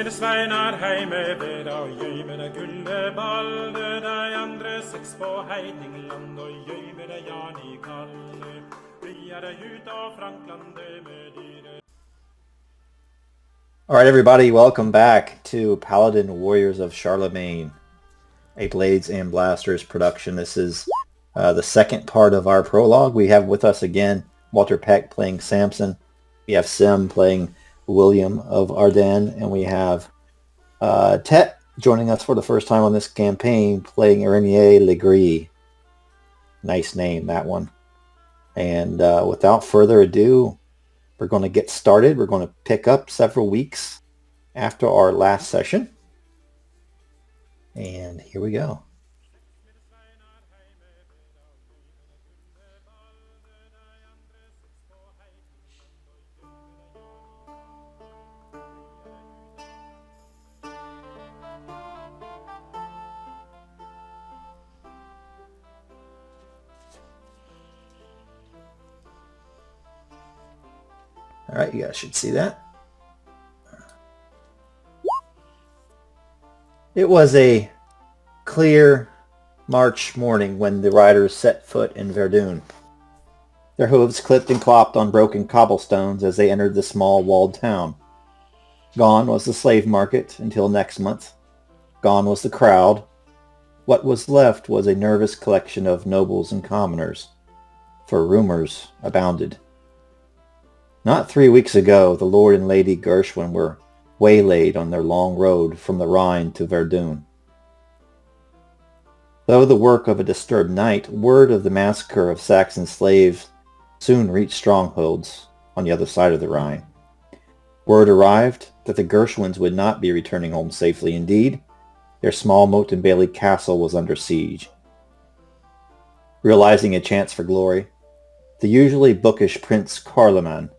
Mine sveinar heime ved og gjøy med det gulleballe, de andre seks på heidningland og gjøy med det jan I kalle. Vi det ut av Franklande med dyre. All right, everybody, welcome back to Paladin Warriors of Carloman, a Blades and Blasters production. This is the second part of our prologue. We have with us again Walter Peck playing Samson. We have Sim playing William of Ardennes, and we have Tet joining us for the first time on this campaign playing Ardennes Legris. Nice name, that one. And without further ado, we're going to get started. We're going to pick up several weeks after our last session. And here we go. All right, you guys should see that. It was a clear March morning when the riders set foot in Verdun. Their hooves clipped and clopped on broken cobblestones as they entered the small walled town. Gone was the slave market until next month. Gone was the crowd. What was left was a nervous collection of nobles and commoners, for rumors abounded. Not 3 weeks ago, the Lord and Lady Gershwin were waylaid on their long road from the Rhine to Verdun. Though the work of a disturbed night, word of the massacre of Saxon slaves soon reached strongholds on the other side of the Rhine. Word arrived that the Gershwins would not be returning home safely. Indeed, their small motte and bailey castle was under siege. Realizing a chance for glory, the usually bookish Prince Carloman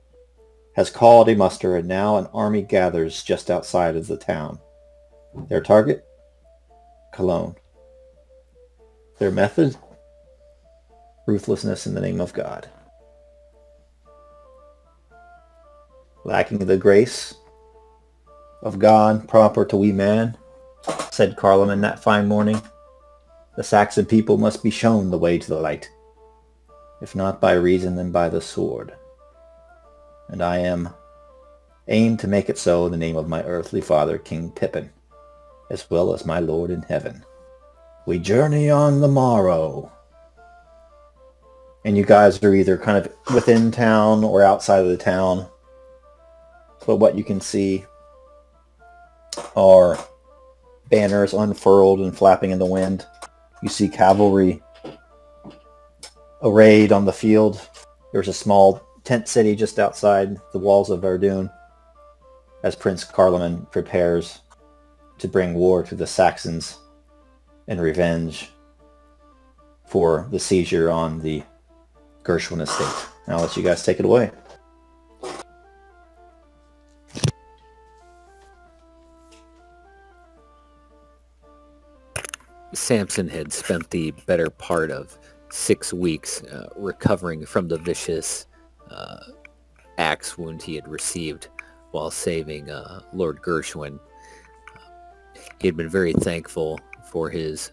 has called a muster, and now an army gathers just outside of the town. Their target? Cologne. Their method? Ruthlessness in the name of God. Lacking the grace of God proper to we man, said Carloman that fine morning, the Saxon people must be shown the way to the light, if not by reason then by the sword. And I aim to make it so in the name of my earthly father, King Pippin, as well as my Lord in heaven. We journey on the morrow. And you guys are either kind of within town or outside of the town. So what you can see are banners unfurled and flapping in the wind. You see cavalry arrayed on the field. There's a small tent city just outside the walls of Verdun as Prince Carloman prepares to bring war to the Saxons in revenge for the seizure on the Gershwin estate. I'll let you guys take it away. Samson had spent the better part of 6 weeks recovering from the vicious axe wound he had received while saving Lord Gershwin. He had been very thankful for his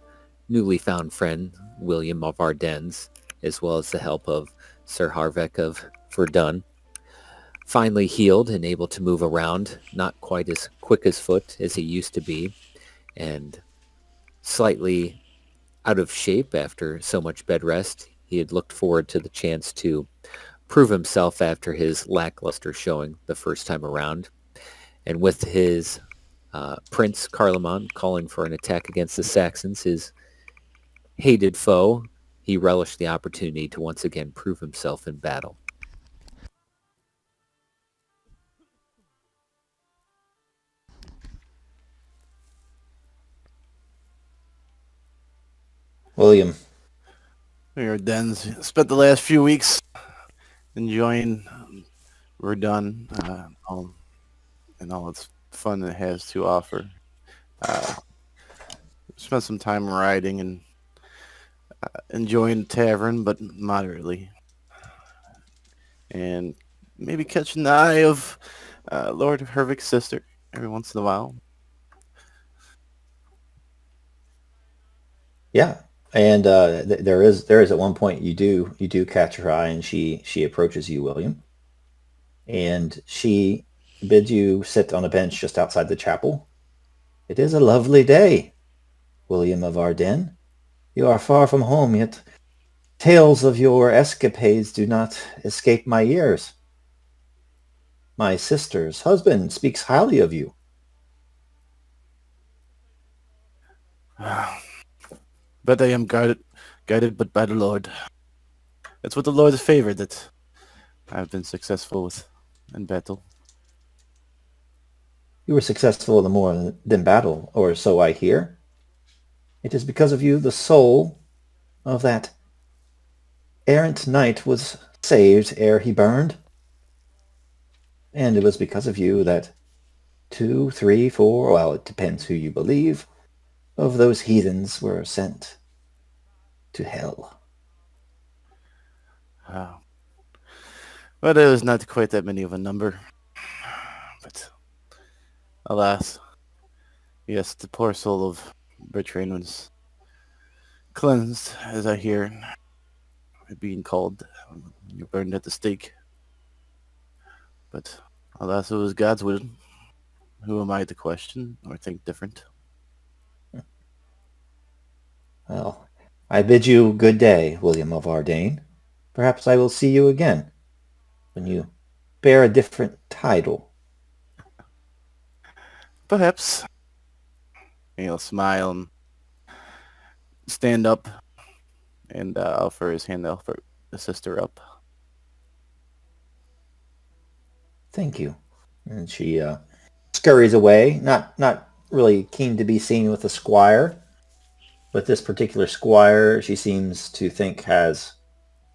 newly found friend, William of Ardennes, as well as the help of Sir Harvek of Verdun. Finally healed and able to move around, not quite as quick as foot as he used to be, and slightly out of shape after so much bed rest, he had looked forward to the chance to prove himself after his lackluster showing the first time around. And with his Prince Carloman calling for an attack against the Saxons, his hated foe, he relished the opportunity to once again prove himself in battle. William. We Ardennes spent the last few weeks enjoying Verdun and all its fun it has to offer. Spent some time riding and enjoying the tavern, but moderately. And maybe catching the eye of Lord Hervik's sister every once in a while. Yeah. And there is at one point you do catch her eye, and she approaches you, William. And she bids you sit on a bench just outside the chapel. It is a lovely day, William of Ardennes. You are far from home, yet tales of your escapades do not escape my ears. My sister's husband speaks highly of you. But I am guided but by the Lord. It's with the Lord's favor that I've been successful with in battle. You were successful in the more than battle, or so I hear. It is because of you the soul of that errant knight was saved ere he burned. And it was because of you that 2, 3, 4, well, it depends who you believe, of those heathens were sent to hell. But it was not quite that many of a number. But alas, yes, the poor soul of Bertrand was cleansed, as I hear, being called. You burned at the stake. But alas, it was God's will. Who am I to question or think different? Well, I bid you good day, William of Ardennes. Perhaps I will see you again when you bear a different title. Perhaps. He'll smile and stand up and offer his hand to offer the sister up. Thank you. And she scurries away, not really keen to be seen with a squire. But this particular squire, she seems to think has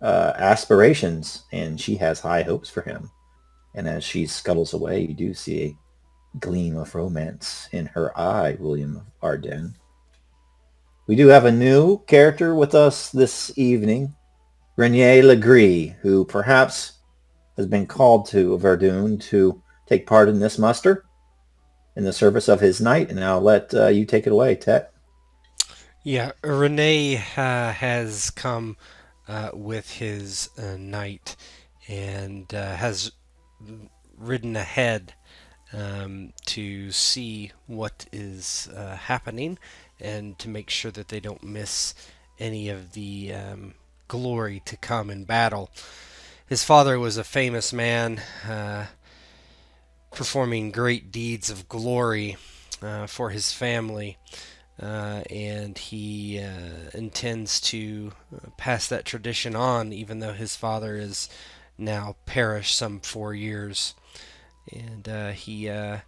aspirations, and she has high hopes for him. And as she scuttles away, you do see a gleam of romance in her eye, William of Ardennes. We do have a new character with us this evening, Renier Legree, who perhaps has been called to Verdun to take part in this muster in the service of his knight. And I'll let you take it away, Tet. Yeah, Rene has come with his knight and has ridden ahead to see what is happening and to make sure that they don't miss any of the glory to come in battle. His father was a famous man, performing great deeds of glory for his family. And he intends to pass that tradition on, even though his father is now perished some 4 years. And he rides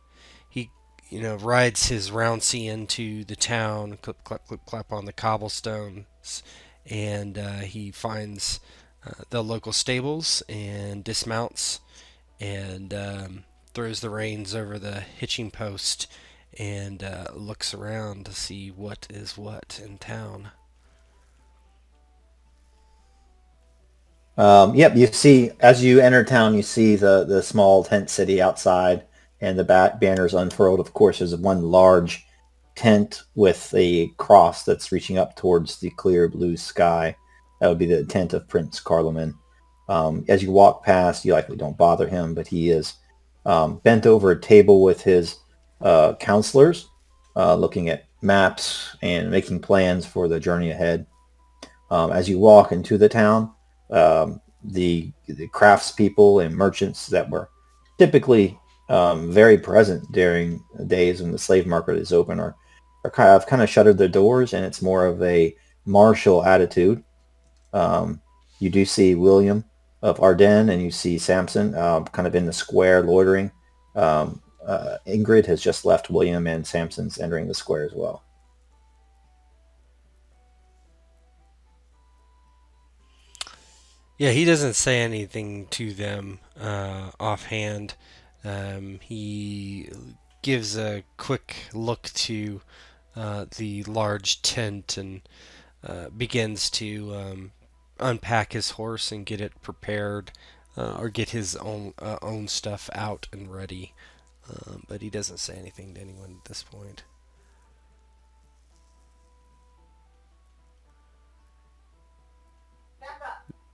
his rouncy into the town, clip clap on the cobblestones, and he finds the local stables and dismounts and throws the reins over the hitching post and looks around to see what is what in town. Yep, you see, as you enter town, you see the small tent city outside, and the banners unfurled. Of course, there's one large tent with a cross that's reaching up towards the clear blue sky. That would be the tent of Prince Carloman. As you walk past, you likely don't bother him, but he is bent over a table with his counselors, looking at maps and making plans for the journey ahead. As you walk into the town, the craftspeople and merchants that were typically very present during days when the slave market is open are kind of shuttered their doors, and it's more of a martial attitude. You do see William of Ardennes, and you see Samson kind of in the square loitering. Ingrid has just left William, and Samson's entering the square as well. Yeah, he doesn't say anything to them offhand. He gives a quick look to the large tent and begins to unpack his horse and get it prepared, or get his own stuff out and ready. But he doesn't say anything to anyone at this point.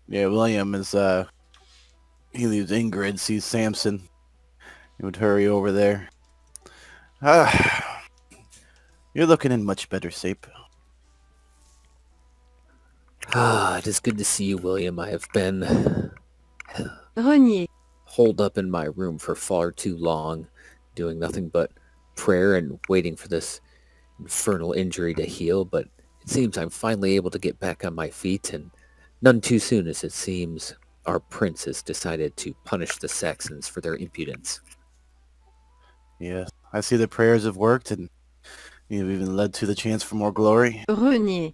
Yeah, William is, he leaves Ingrid, sees Samson. He would hurry over there. You're looking in much better shape. It is good to see you, William. I have been Renier. holed up in my room for far too long, doing nothing but prayer and waiting for this infernal injury to heal, but it seems I'm finally able to get back on my feet, and none too soon, as it seems our prince has decided to punish the Saxons for their impudence. Yes, I see the prayers have worked, and you've even led to the chance for more glory. Renier.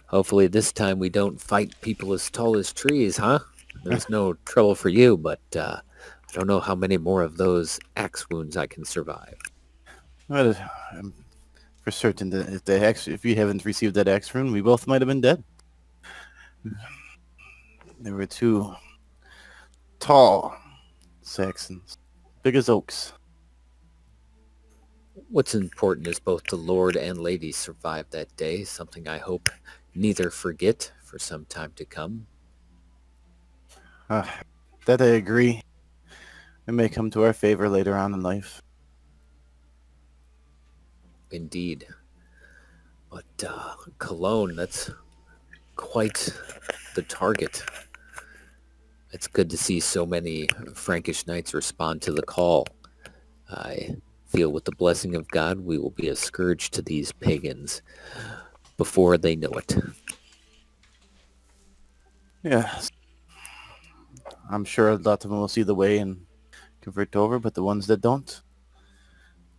Hopefully this time we don't fight people as tall as trees, huh? There's no trouble for you, but I don't know how many more of those axe wounds I can survive. But I'm for certain that if you haven't received that axe rune, we both might have been dead. They were two tall Saxons, big as oaks. What's important is both the Lord and Lady survived that day, something I hope neither forget for some time to come. That I agree. It may come to our favor later on in life. Indeed. But Cologne, that's quite the target. It's good to see so many Frankish knights respond to the call. I feel with the blessing of God we will be a scourge to these pagans before they know it. Yeah. I'm sure a lot of them will see the way and convert over, but the ones that don't,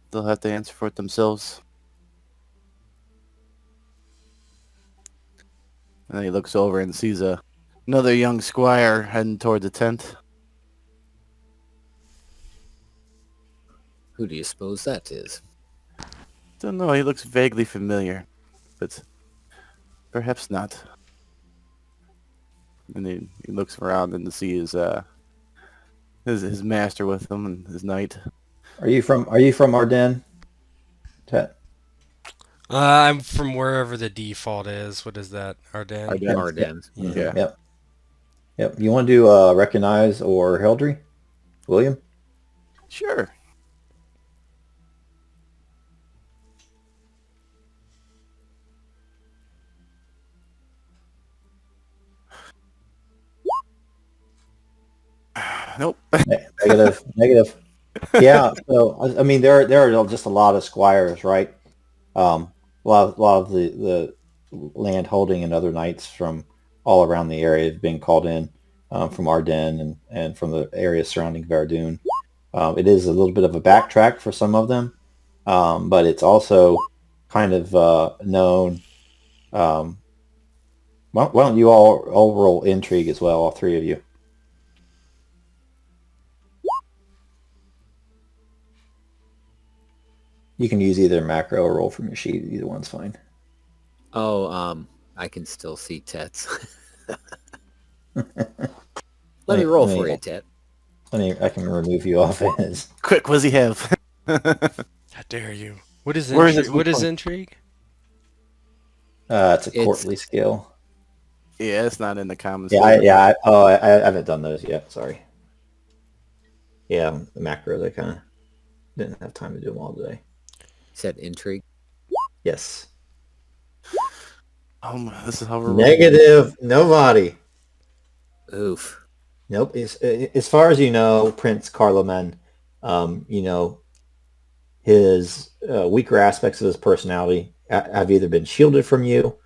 they'll have to answer for it themselves. And then he looks over and sees another young squire heading toward the tent. Who do you suppose that is? Don't know, he looks vaguely familiar, but perhaps not. And he looks around and to see his master with him and his knight. Are you from Ardennes, Tet? I'm from wherever the default is. What is that? Ardennes? Ardennes. Yeah. Yep. You want to do recognize or heraldry, William? Sure. Nope. Negative. Yeah. So I mean, there are just a lot of squires, right? A lot of the land holding and other knights from all around the area have been called in from Ardennes and from the area surrounding Verdun. It is a little bit of a backtrack for some of them, but it's also kind of known. Why don't you all roll intrigue as well, all three of you? You can use either macro or roll from your sheet. Either one's fine. Oh, I can still see Tets. Let me roll for you, Tet. I can remove you off his. Quick, what does he have? How dare you? What is Where is intrigue? this What is point? intrigue? It's a courtly skill. Yeah, it's not in the comments. I haven't done those yet. Sorry. Yeah, the macros. I kind of didn't have time to do them all today. Said intrigue. Yes. This is how we're Negative. Nobody. Oof. Nope. As far as you know, Prince Carloman, his weaker aspects of his personality have either been shielded from you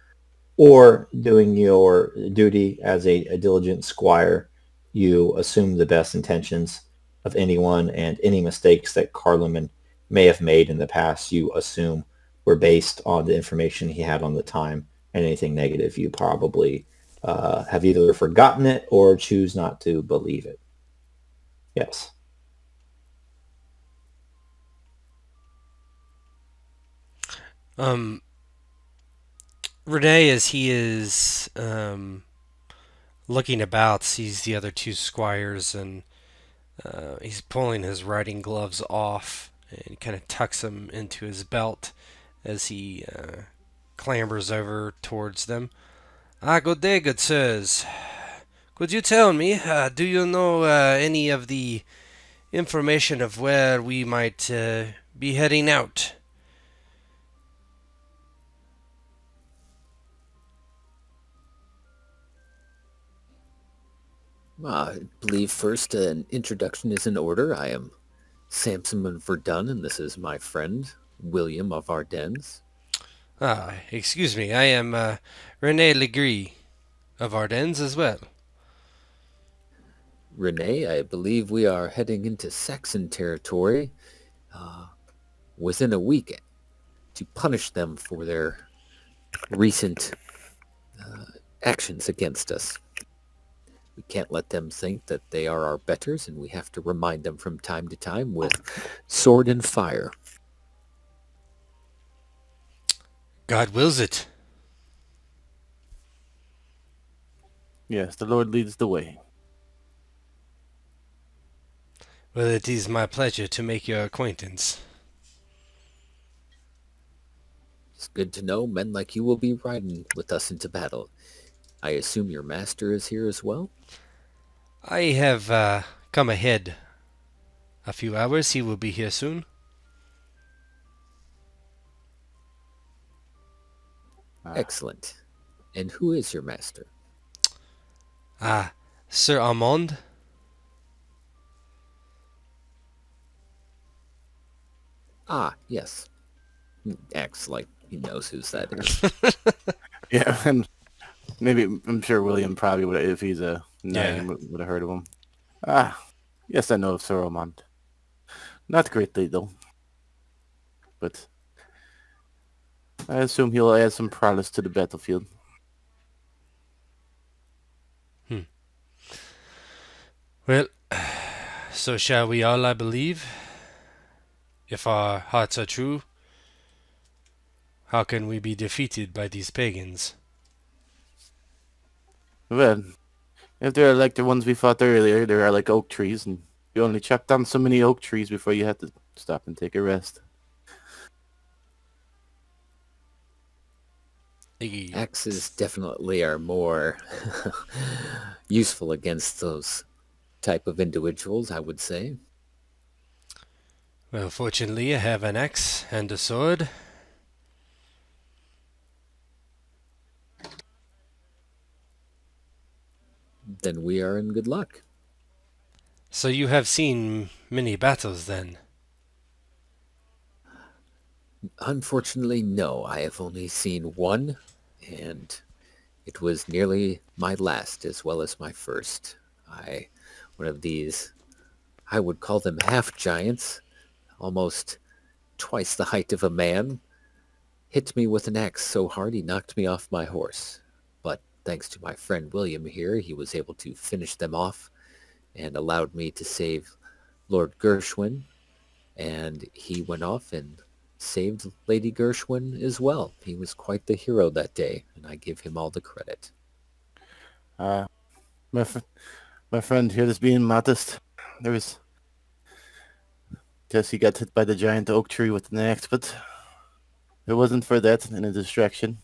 or doing your duty as a diligent squire, you assume the best intentions of anyone, and any mistakes that Carloman may have made in the past, you assume were based on the information he had on the time, and anything negative, you probably have either forgotten it or choose not to believe it. Yes. Um, Renee, as he is looking about, sees the other two squires, and he's pulling his riding gloves off and kind of tucks them into his belt as he clambers over towards them. Good day, good sirs. Could you tell me, do you know any of the information of where we might be heading out? I believe first an introduction is in order. I am Samson of Verdun, and this is my friend, William of Ardennes. Excuse me, I am Rene Legree of Ardennes as well. Renee, I believe we are heading into Saxon territory within a week to punish them for their recent actions against us. We can't let them think that they are our betters, and we have to remind them from time to time with sword and fire. God wills it. Yes, the Lord leads the way. Well, it is my pleasure to make your acquaintance. It's good to know men like you will be riding with us into battle. I assume your master is here as well? I have come ahead a few hours. He will be here soon. Excellent. And who is your master? Sir Armand. Ah, yes. He acts like he knows who that is. Yeah, and maybe I'm sure William probably would, if he's a knight, Yeah. would have heard of him. Ah, yes, I know of Sir Ormond. Not greatly though, but I assume he'll add some prowess to the battlefield. Well, so shall we all, I believe. If our hearts are true, how can we be defeated by these pagans? Well, if they're like the ones we fought earlier, they are like oak trees, and you only chop down so many oak trees before you have to stop and take a rest. Axes definitely are more useful against those type of individuals, I would say. Well, fortunately, I have an axe and a sword. Then we are in good luck. So you have seen many battles, then? Unfortunately, no. I have only seen one, and it was nearly my last as well as my first. One of these, I would call them half giants, almost twice the height of a man, hit me with an axe so hard he knocked me off my horse. But thanks to my friend William here, he was able to finish them off and allowed me to save Lord Gershwin, and he went off and saved Lady Gershwin as well. He was quite the hero that day, and I give him all the credit. My friend here is being modest. Guess he got hit by the giant oak tree with an axe, but if it wasn't for that and a distraction,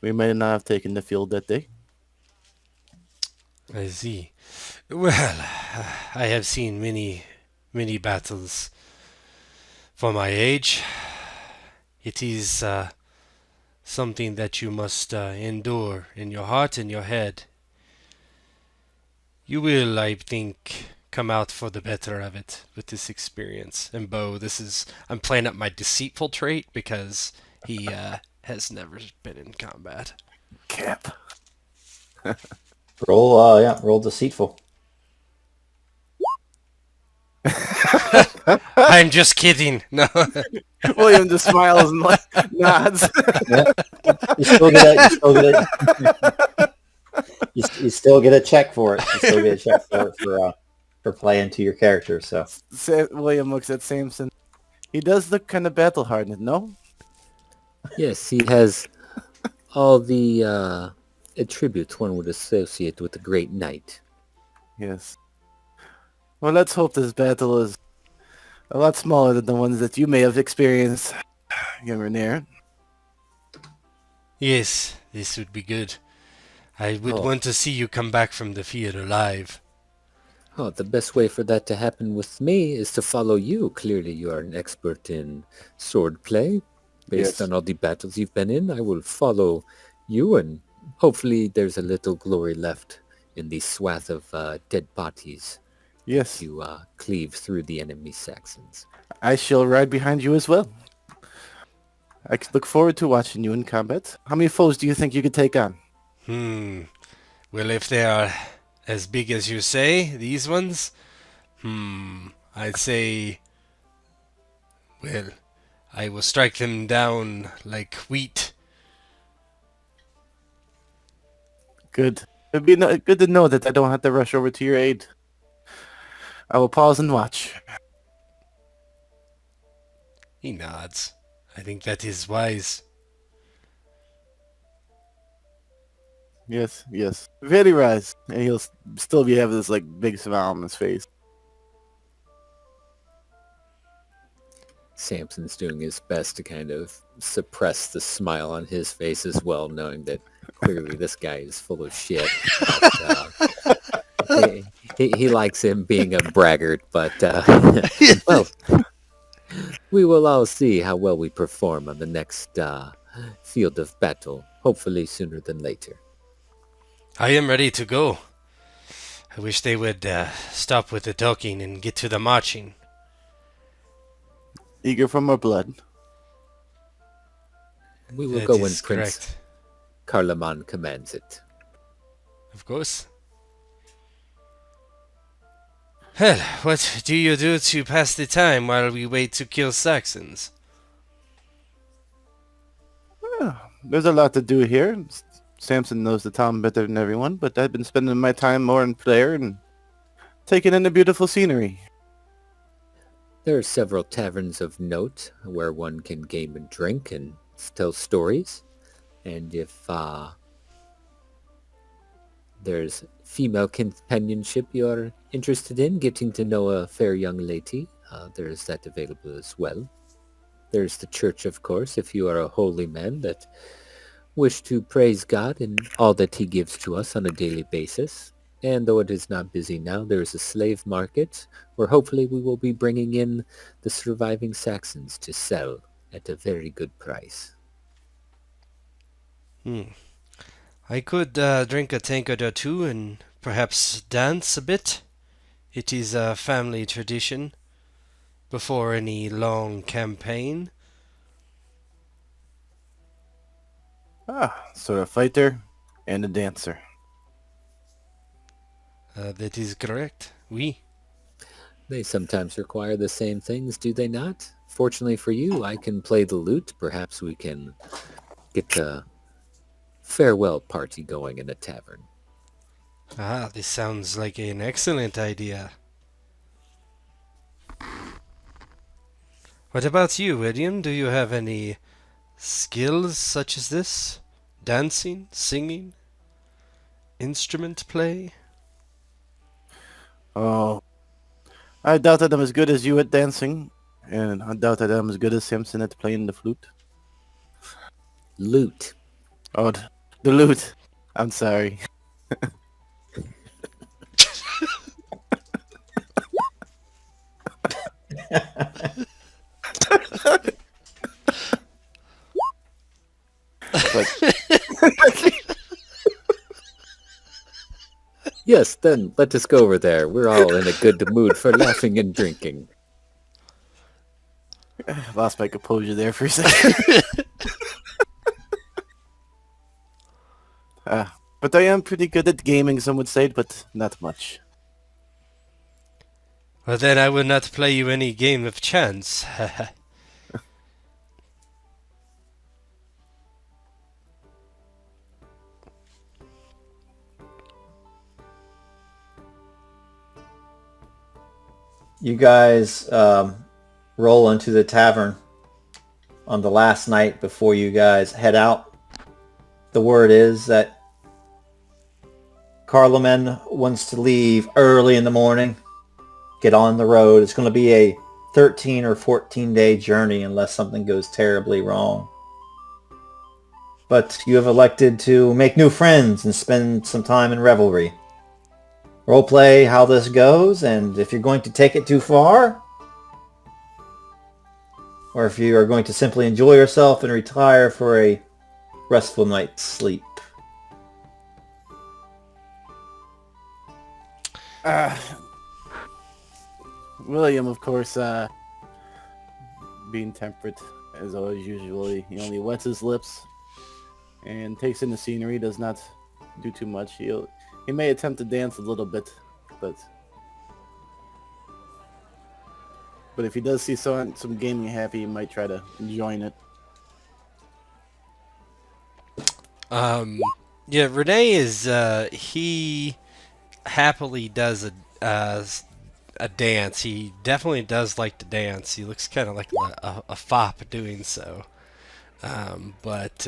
we might not have taken the field that day. I see. Well, I have seen many battles for my age. It is something that you must endure in your heart and your head. You will, I think, come out for the better of it with this experience. And Bo, I'm playing up my deceitful trait because he has never been in combat. Cap. Roll deceitful. I'm just kidding. No. William just smiles and nods. You still get a check for it. You still get a check for playing to your character. So William looks at Samson. He does look kind of battle-hardened, no? Yes, he has all the attributes one would associate with a great knight. Yes. Well, let's hope this battle is a lot smaller than the ones that you may have experienced, young Rainier. Yes, this would be good. I would want to see you come back from the field alive. Oh, the best way for that to happen with me is to follow you. Clearly, you are an expert in sword play. Based on all the battles you've been in, I will follow you, and hopefully there's a little glory left in the swath of dead bodies. Yes. To cleave through the enemy Saxons. I shall ride behind you as well. I look forward to watching you in combat. How many foes do you think you could take on? Well, if they are as big as you say, these ones, I'd say, well, I will strike them down like wheat. Good. It'd be good to know that I don't have to rush over to your aid. I will pause and watch. He nods. I think that is wise. Yes. Very wise. And he'll still be having this big smile on his face. Samson's doing his best to kind of suppress the smile on his face as well, knowing that clearly this guy is full of shit. But, he likes him being a braggart, but well, we will all see how well we perform on the next field of battle, hopefully sooner than later. I am ready to go. I wish they would stop with the talking and get to the marching. Eager for more blood. We will That go when is Prince correct. Carloman commands it. Of course. Well, what do you do to pass the time while we wait to kill Saxons? There's a lot to do here. Samson knows the town better than everyone, but I've been spending my time more in prayer and taking in the beautiful scenery. There are several taverns of note where one can game and drink and tell stories. And if there's female companionship you're interested in, getting to know a fair young lady, there's that available as well. There's the church, of course, if you are a holy man that wish to praise God and all that he gives to us on a daily basis. And though it is not busy now, there is a slave market where hopefully we will be bringing in the surviving Saxons to sell at a very good price. I could drink a tankard or two and perhaps dance a bit. It is a family tradition before any long campaign. So a fighter and a dancer. That is correct. Oui. They sometimes require the same things, do they not? Fortunately for you, I can play the lute. Perhaps we can get a farewell party going in a tavern. This sounds like an excellent idea. What about you, William? Do you have any skills such as this? Dancing, singing, instrument play? Oh, I doubt that I'm as good as you at dancing, and I doubt that I'm as good as Samson at playing the flute. Lute. Oh, the lute. I'm sorry. Yes, then let us go over there. We're all in a good mood for laughing and drinking. Lost my composure there for a second. But I am pretty good at gaming, some would say, but not much. Well, then I will not play you any game of chance. You guys roll into the tavern on the last night before you guys head out. The word is that Carloman wants to leave early in the morning, get on the road. It's going to be a 13 or 14 day journey unless something goes terribly wrong. But you have elected to make new friends and spend some time in revelry. Roleplay how this goes, and if you're going to take it too far, or if you are going to simply enjoy yourself and retire for a restful night's sleep. William, of course, being temperate as always, usually he only wets his lips and takes in the scenery. Does not do too much. He may attempt to dance a little bit, but if he does see some gaming happy, he might try to join it. Yeah, Renee is he happily does a dance. He definitely does like to dance. He looks kind of like a fop doing so. But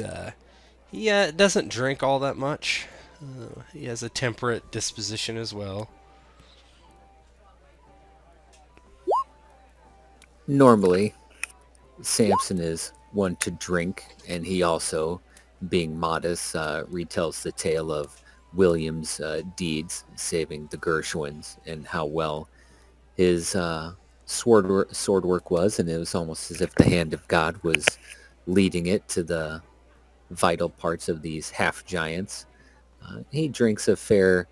he doesn't drink all that much. He has a temperate disposition as well. Normally, Samson is one to drink, and he also, being modest, retells the tale of William's deeds, saving the Gershwins, and how well his sword work was, and it was almost as if the hand of God was leading it to the vital parts of these half-giants. He drinks a fair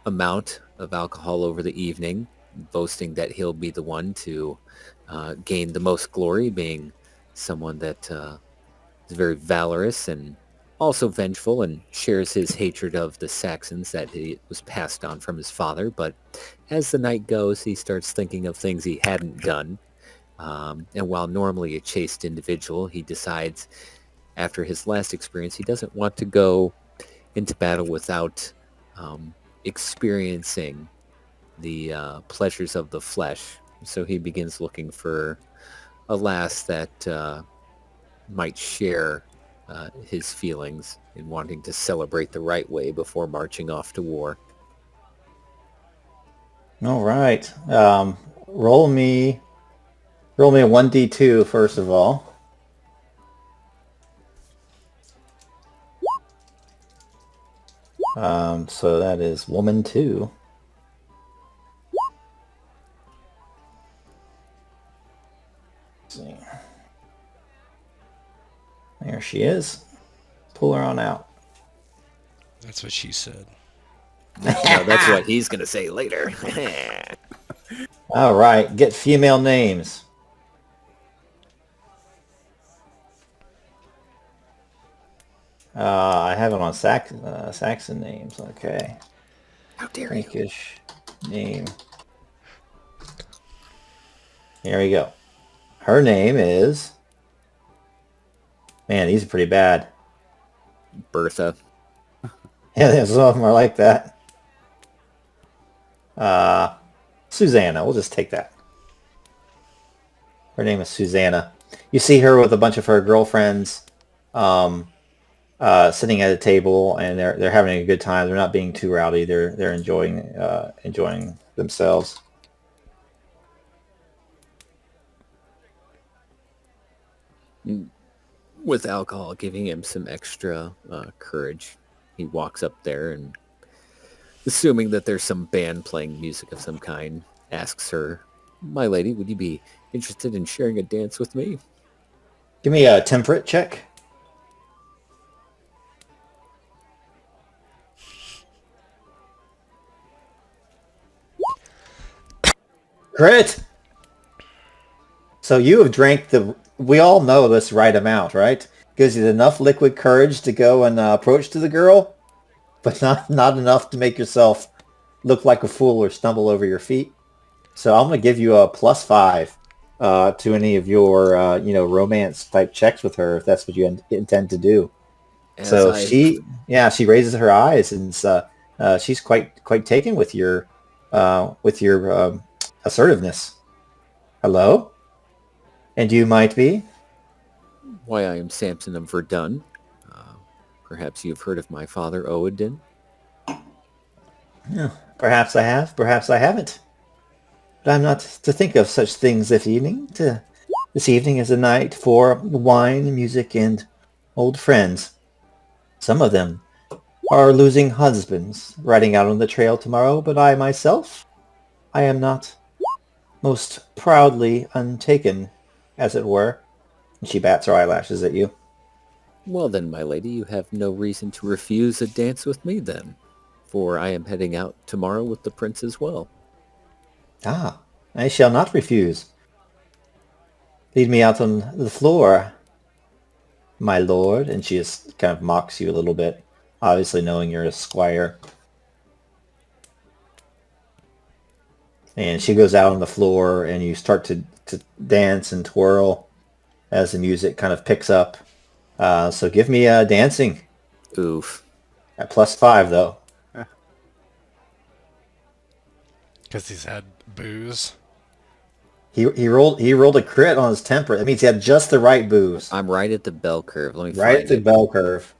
amount of alcohol over the evening, boasting that he'll be the one to gain the most glory, being someone that is very valorous and also vengeful, and shares his hatred of the Saxons that he was passed on from his father. But as the night goes, he starts thinking of things he hadn't done. And while normally a chaste individual, he decides after his last experience he doesn't want to go into battle without experiencing the pleasures of the flesh. So he begins looking for a lass that might share his feelings in wanting to celebrate the right way before marching off to war. All right. Roll me a 1d2 first of all. So that is woman 2. Let's see. There she is. Pull her on out. That's what she said. No, that's what he's going to say later. All right. Get female names. I have it on Saxon names. Okay. How dare you? Frankish name. Here we go. Her name is... Man, these are pretty bad. Bertha. Yeah, some of them are like that. Susanna. We'll just take that. Her name is Susanna. You see her with a bunch of her girlfriends sitting at a table, and they're having a good time. They're not being too rowdy. They're enjoying themselves. With alcohol giving him some extra courage, he walks up there and, assuming that there's some band playing music of some kind, asks her, "My lady, would you be interested in sharing a dance with me?" Give me a temperate check. Crit! So you have drank we all know this right amount, right? Gives you enough liquid courage to go and approach to the girl, but not enough to make yourself look like a fool or stumble over your feet. So I'm going to give you a +5 to any of your, romance type checks with her, if that's what you intend to do. As So I she raises her eyes and she's quite taken with your assertiveness. Hello? And you might be? Why, I am Samson of Verdun. Perhaps you've heard of my father, Oedin. Yeah, perhaps I have, perhaps I haven't. But I'm not to think of such things this evening. This evening is a night for wine, music, and old friends. Some of them are losing husbands, riding out on the trail tomorrow, but I myself, I am not most proudly untaken, as it were. And she bats her eyelashes at you. Well then, my lady, you have no reason to refuse a dance with me then, for I am heading out tomorrow with the prince as well. Ah, I shall not refuse. Lead me out on the floor, my lord. And she just kind of mocks you a little bit, obviously knowing you're a squire. And she goes out on the floor, and you start to dance and twirl as the music kind of picks up. So give me dancing Oof. at +5, though. Because he's had booze. He rolled a crit on his temper. That means he had just the right booze. I'm right at the bell curve. Let me Right find at the it. bell curve.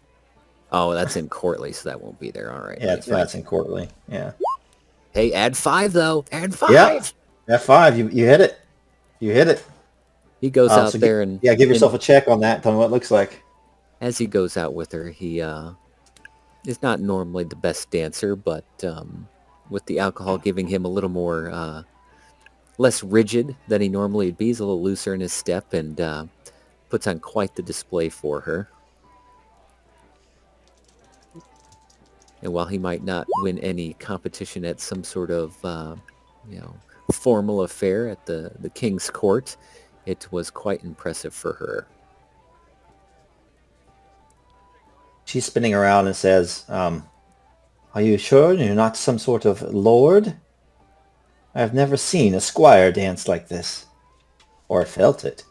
Oh, that's in Courtly, so that won't be there. All right. Yeah, that's in Courtly. Yeah. Hey, add 5 though. Add 5. Yeah. F5. You hit it. You hit it. He goes out So there and give yourself a check on that. Tell me what it looks like. as he goes out with her, he is not normally the best dancer, but with the alcohol giving him a little more less rigid than he normally would be, he's a little looser in his step and puts on quite the display for her. And while he might not win any competition at some sort of formal affair at the king's court, it was quite impressive for her. She's spinning around and says, are you sure you're not some sort of lord? I've never seen a squire dance like this. Or felt it.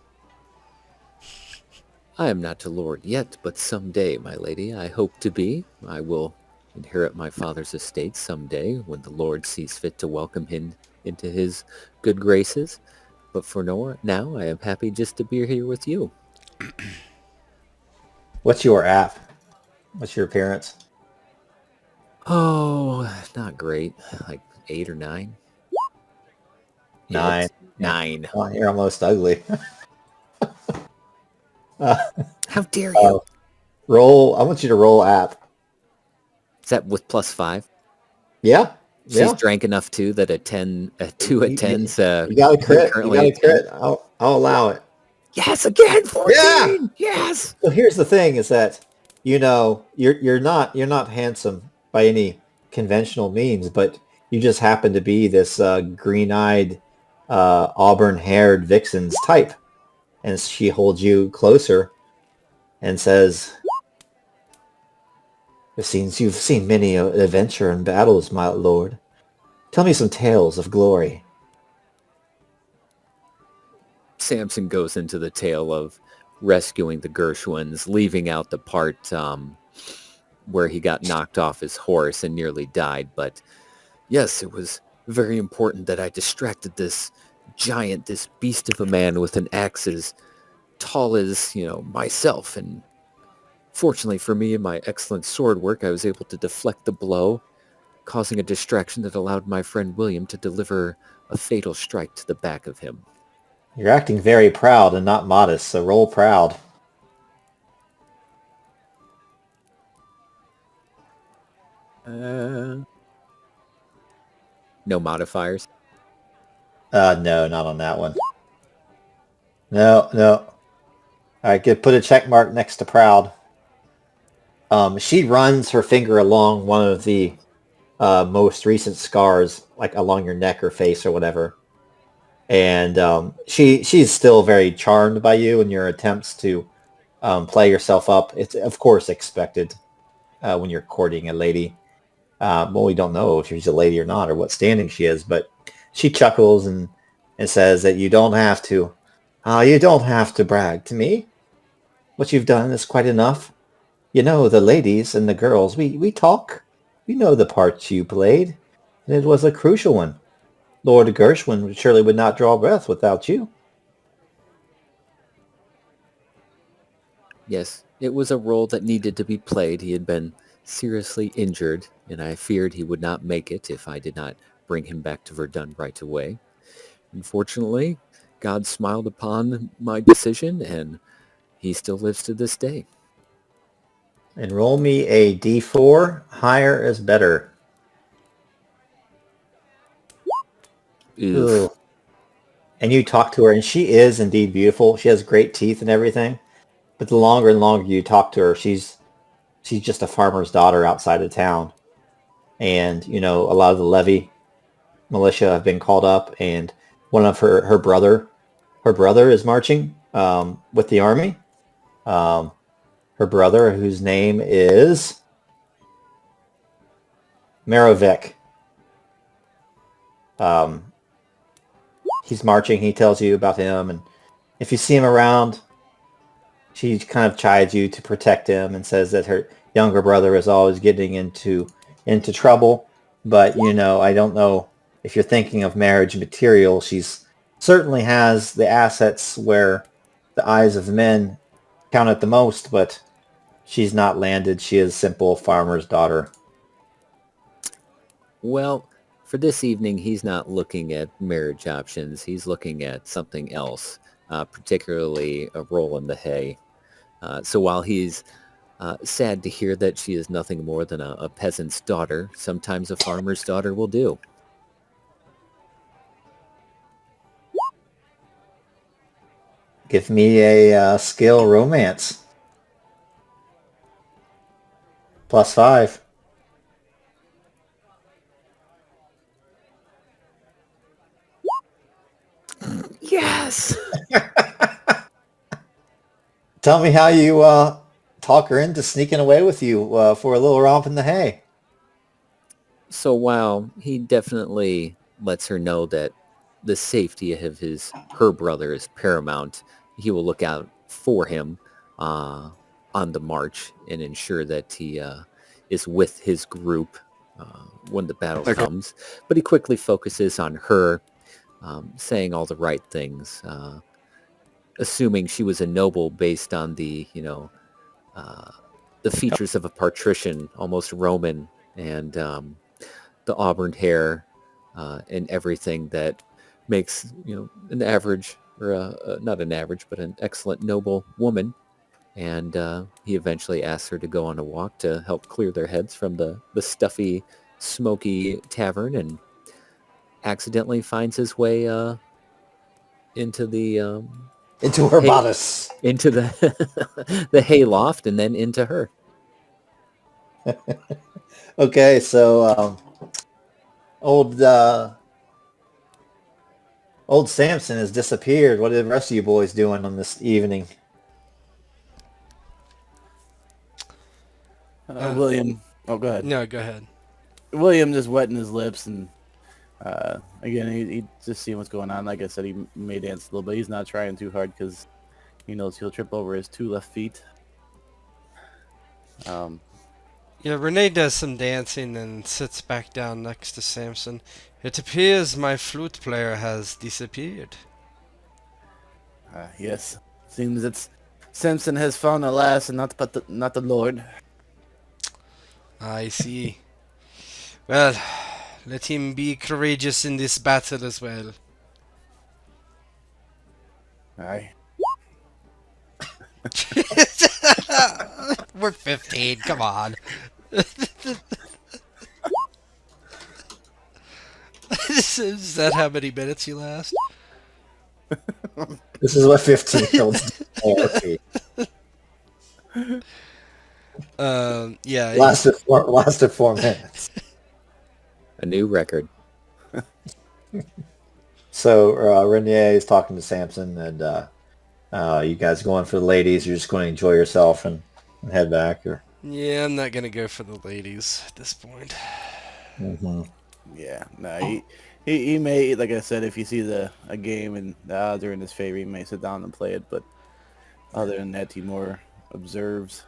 I am not a lord yet, but someday, my lady, I hope to be. I will inherit my father's estate someday when the Lord sees fit to welcome him into his good graces. But for now, I am happy just to be here with you. What's your app? What's your appearance? Oh, not great. Like 8 or 9. 9. 9. Oh, you're almost ugly. How dare you? Roll. I want you to roll app. Is that with +5? Yeah. She's drank enough too that a 2 at 10's You got a crit. currently You a got a crit. I'll allow it. Yes, again, 14. Yeah! Yes. So here's the thing: is that you're not handsome by any conventional means, but you just happen to be this green-eyed, auburn-haired vixen's type, and she holds you closer and says, "It seems you've seen many adventure and battles, my lord. Tell me some tales of glory." Samson goes into the tale of rescuing the Gershwins, leaving out the part where he got knocked off his horse and nearly died. But yes, it was very important that I distracted this giant, this beast of a man with an axe as tall as, myself. And fortunately for me and my excellent sword work, I was able to deflect the blow, causing a distraction that allowed my friend William to deliver a fatal strike to the back of him. You're acting very proud and not modest, so roll proud. No modifiers. No, not on that one. No. All right, good. Put a check mark next to proud. She runs her finger along one of the most recent scars, like along your neck or face or whatever. And she's still very charmed by you and your attempts to play yourself up. It's of course expected when you're courting a lady. Well, we don't know if she's a lady or not or what standing she is, but she chuckles and says that you don't have to. You don't have to brag to me. What you've done is quite enough. You know, the ladies and the girls, we talk. We know the part you played, and it was a crucial one. Lord Gershwin surely would not draw breath without you. Yes, it was a role that needed to be played. He had been seriously injured, and I feared he would not make it if I did not bring him back to Verdun right away. Unfortunately, God smiled upon my decision, and he still lives to this day. And roll me a d4. Higher is better. Oof. Ugh. And you talk to her, and she is indeed beautiful. She has great teeth and everything. But the longer and longer you talk to her, she's just a farmer's daughter outside of town. And, you know, a lot of the levy militia have been called up, and one of her brother is marching with the army. Her brother, whose name is Marovik. He's marching. He tells you about him, and if you see him around, she kind of chides you to protect him and says that her younger brother is always getting into trouble. But, you know, I don't know if you're thinking of marriage material. She's certainly has the assets where the eyes of men count at the most, but she's not landed. She is simple farmer's daughter. Well, for this evening, he's not looking at marriage options. He's looking at something else, particularly a roll in the hay. So while he's sad to hear that she is nothing more than a peasant's daughter, sometimes a farmer's daughter will do. Give me a skill romance. +5. Yes! Tell me how you talk her into sneaking away with you for a little romp in the hay. So while he definitely lets her know that the safety of her brother is paramount, he will look out for him on the march and ensure that he is with his group when the battle comes. But he quickly focuses on her, saying all the right things, assuming she was a noble based on the features of a patrician, almost Roman, and the auburn hair and everything that makes an average, or not an average, but an excellent noble woman. And he eventually asks her to go on a walk to help clear their heads from the stuffy, smoky tavern, and accidentally finds his way into the into her bodice, into the the hayloft, and then into her. Okay, so old Samson has disappeared. What are the rest of you boys doing on this evening? William. Oh, go ahead. No, go ahead. William just wetting his lips, and again, he just seeing what's going on. Like I said, he may dance a little bit. He's not trying too hard because he knows he'll trip over his 2 left feet. Yeah, Renee does some dancing and sits back down next to Samson. It appears my flute player has disappeared. Yes, seems that Samson has found a lass, and not the Lord. I see. Well, let him be courageous in this battle as well. Aye. We're 15, come on. Is that how many minutes you last? This is what 15-year-olds do. Yeah. Lasted 4 minutes. A new record. So Renier is talking to Samson, and you guys going for the ladies? You're just going to enjoy yourself and head back, or? Yeah, I'm not gonna go for the ladies at this point. Mm-hmm. Yeah, no, he may, like I said, if you see a game and the odds are in his favor, he may sit down and play it. But other than that, he more observes.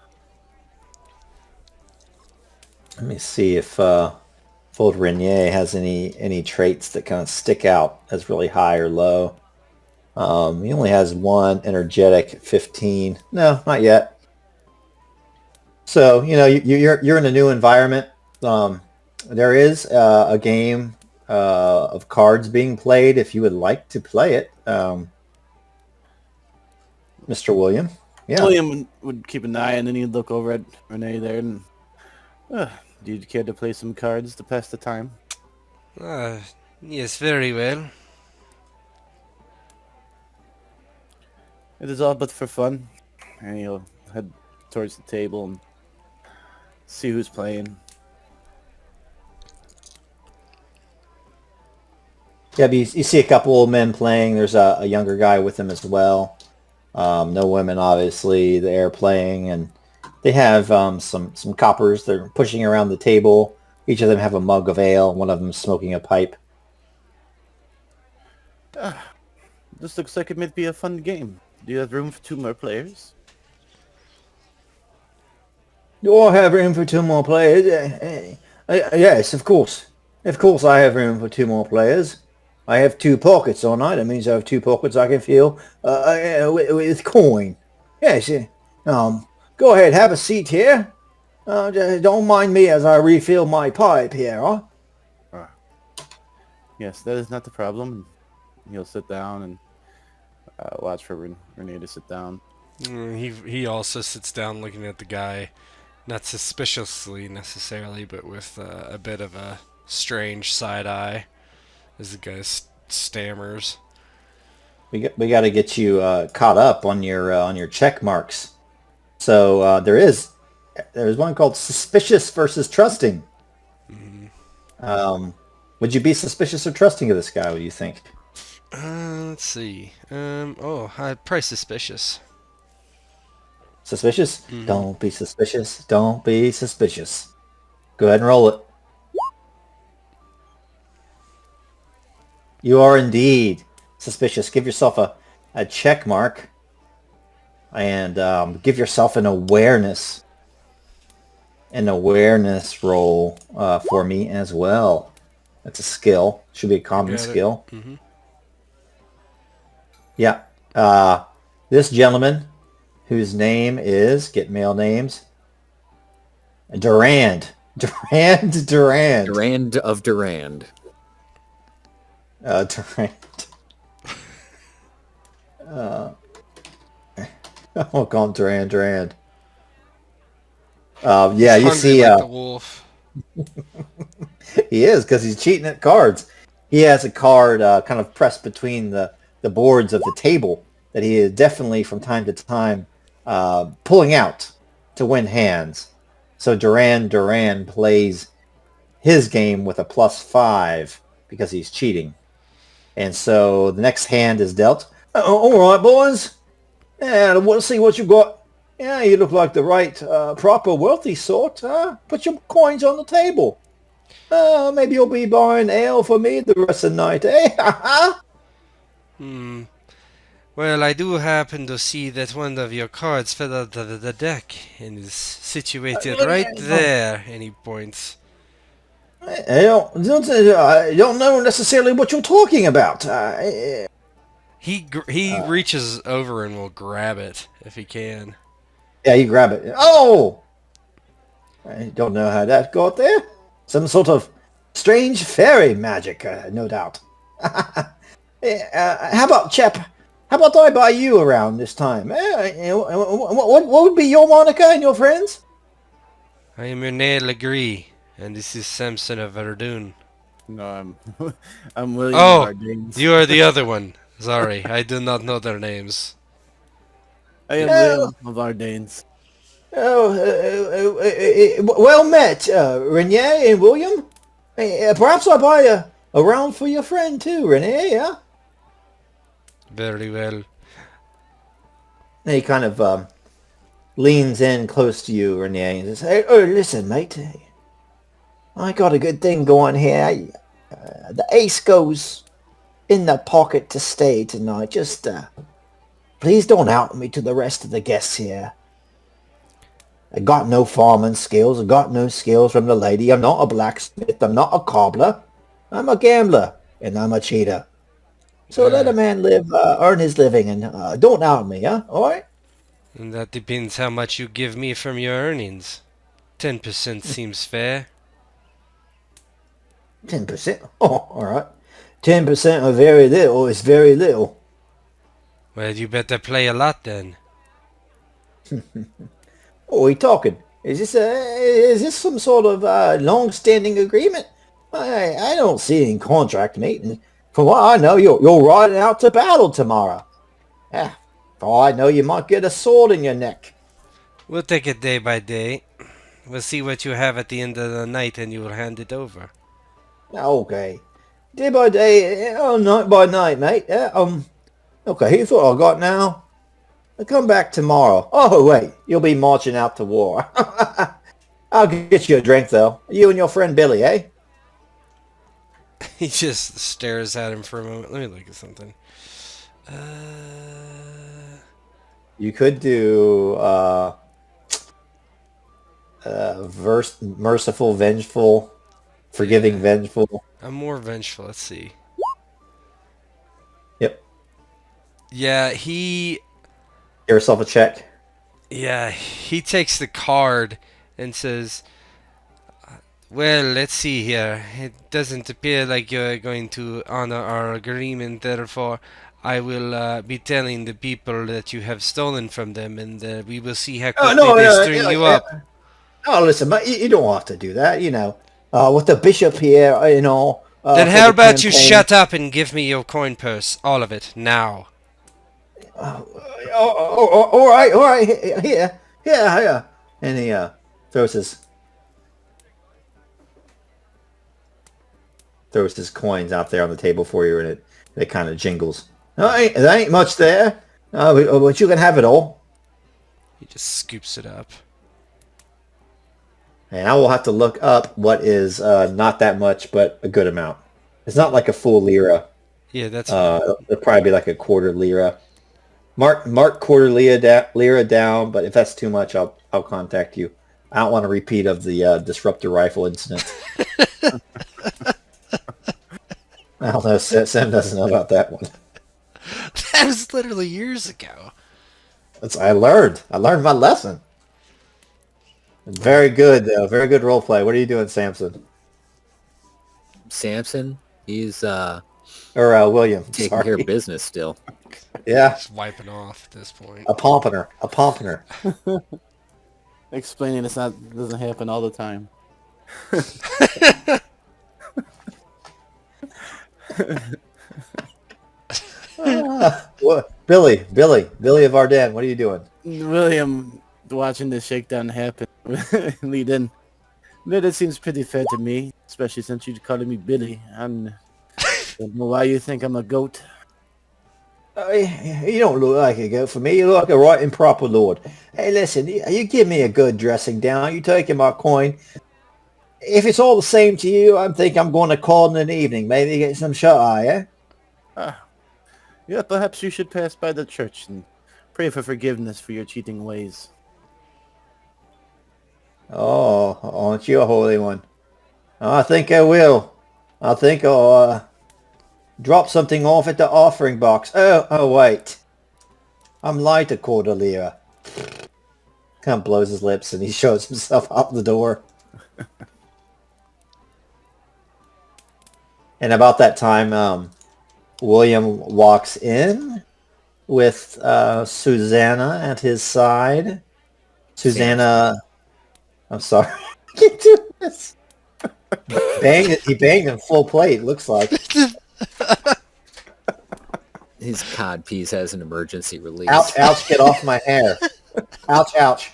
Let me see if old Renier has any traits that kind of stick out as really high or low. He only has one energetic 15. No, not yet. So you're in a new environment. There is a game of cards being played if you would like to play it, Mr. William. Yeah. William would keep an eye, and then he'd look over at Renee there, and do you care to play some cards to pass the time? Yes, very well. It is all but for fun. And he'll head towards the table and see who's playing. Yeah, but you see a couple of men playing. There's a younger guy with them as well. No women, obviously. They're playing, and they have some coppers. They're pushing around the table. Each of them have a mug of ale. One of them smoking a pipe. This looks like it might be a fun game. Do you have room for 2 more players? Do I have room for 2 more players? Yes, of course. Of course I have room for 2 more players. I have 2 pockets, don't I? That means I have 2 pockets I can fill with coin. Yes. Go ahead, have a seat here. Don't mind me as I refill my pipe here, huh? Yes, that is not the problem. He'll sit down and watch for Renee to sit down. He also sits down looking at the guy, not suspiciously necessarily, but with a bit of a strange side eye as the guy stammers. We got to get you caught up on your check marks. So there's one called suspicious versus trusting. Mm-hmm. Would you be suspicious or trusting of this guy? What do you think? Let's see. I'd probably suspicious. Suspicious? Mm-hmm. Don't be suspicious. Don't be suspicious. Go ahead and roll it. You are indeed suspicious. Give yourself a check mark. And give yourself an awareness roll for me as well. That's a skill. Should be a common skill. Mm-hmm. Yeah. This gentleman, whose name is, get male names, Durand. Durand of Durand. Durand. I'll call him Durand. Yeah, you see... like the wolf. He is, because he's cheating at cards. He has a card kind of pressed between the boards of the table that he is definitely from time to time pulling out to win hands. So Durand plays his game with a +5 because he's cheating. And so the next hand is dealt. All right, boys. And we'll see what you got. Yeah, you look like the right, proper, wealthy sort. Put your coins on the table. Maybe you'll be buying ale for me the rest of the night, eh? Well, I do happen to see that one of your cards fell out of the deck and is situated right there. And he points. I don't know necessarily what you're talking about. He reaches over and will grab it if he can. Yeah, you grab it. Oh! I don't know how that got there. Some sort of strange fairy magic, no doubt. How about, chap? How about I buy you around this time? What would be your moniker and your friends? I am Rene Legree, and this is Samson of Ardennes. No, I'm William Ardennes. You are the other one. Sorry, I do not know their names. I am William of Ardennes. Well met, Renier and William. Perhaps I'll buy a round for your friend too, Renier, yeah? Very well. And he kind of leans in close to you, Renee, and says, "Hey, oh, listen, mate. I got a good thing going here. The ace goes in the pocket to stay tonight. Just please don't out me to the rest of the guests here. I got no farming skills. I got no skills from the lady. I'm not a blacksmith. I'm not a cobbler. I'm a gambler, and I'm a cheater. So let a man live, earn his living, and don't out me, huh? All right?" And that depends how much you give me from your earnings. 10% seems fair. 10%? Oh, all right. 10% of very little is very little. Well, you better play a lot then. What are we talking? Is this some sort of long-standing agreement? I don't see any contract, mate. And from what I know, you're riding out to battle tomorrow. Ah, for all I know, you might get a sword in your neck. We'll take it day by day. We'll see what you have at the end of the night and you will hand it over. Okay. Day by day, night by night, mate. Okay, here's what I got now. I'll come back tomorrow. Oh, wait, you'll be marching out to war. I'll get you a drink, though. You and your friend Billy, eh? He just stares at him for a moment. Let me look at something. You could do merciful, vengeful, forgiving, vengeful. I'm more vengeful. Let's see. Yep. Yeah, he Give yourself a check. takes the card and says, well, let's see here. It doesn't appear like you're going to honor our agreement, therefore I will be telling the people that you have stolen from them, and we will see how quickly they string you up. Oh, listen, mate, you don't have to do that, you know. With the bishop here, Then for how the about you campaign. shut up and give me your coin purse, all of it, now. All right, here. And he throws his coins out there on the table for you, and it kind of jingles. There ain't much there, but you can have it all. He just scoops it up. And I will have to look up what is not that much, but a good amount. It's not like a full lira. Yeah, that's It'll probably be like a quarter lira. Mark quarter lira down, but if that's too much, I'll contact you. I don't want a repeat of the disruptor rifle incident. I don't know. Sam doesn't know about that one. That was literally years ago. I learned my lesson. Very good, though. Very good role play. What are you doing, Samson? Samson, he's Or William. taking care of business still. Yeah. Just wiping off at this point. A pomponer. Explaining doesn't happen all the time. What? Billy of Ardennes, what are you doing? William, watching this shakedown happen, lead in. But it seems pretty fair to me, especially since you're calling me Billy. I don't know why you think I'm a goat. You don't look like a goat for me. You look like a right and proper lord. Hey, listen, you give me a good dressing down. You taking my coin. If it's all the same to you, I think I'm going to call in the evening. Maybe get some shut-eye, eh? Yeah, perhaps you should pass by the church and pray for forgiveness for your cheating ways. Oh, aren't you a holy one? I think I will. I think I'll drop something off at the offering box. Oh, wait. I'm light a quarter lira. Kind of blows his lips and he shows himself out the door. And about that time, William walks in with Susanna at his side. Susanna, I'm sorry, I can't do this. He banged in full plate, looks like. His codpiece has an emergency release. Ouch, get off my hair. Ouch.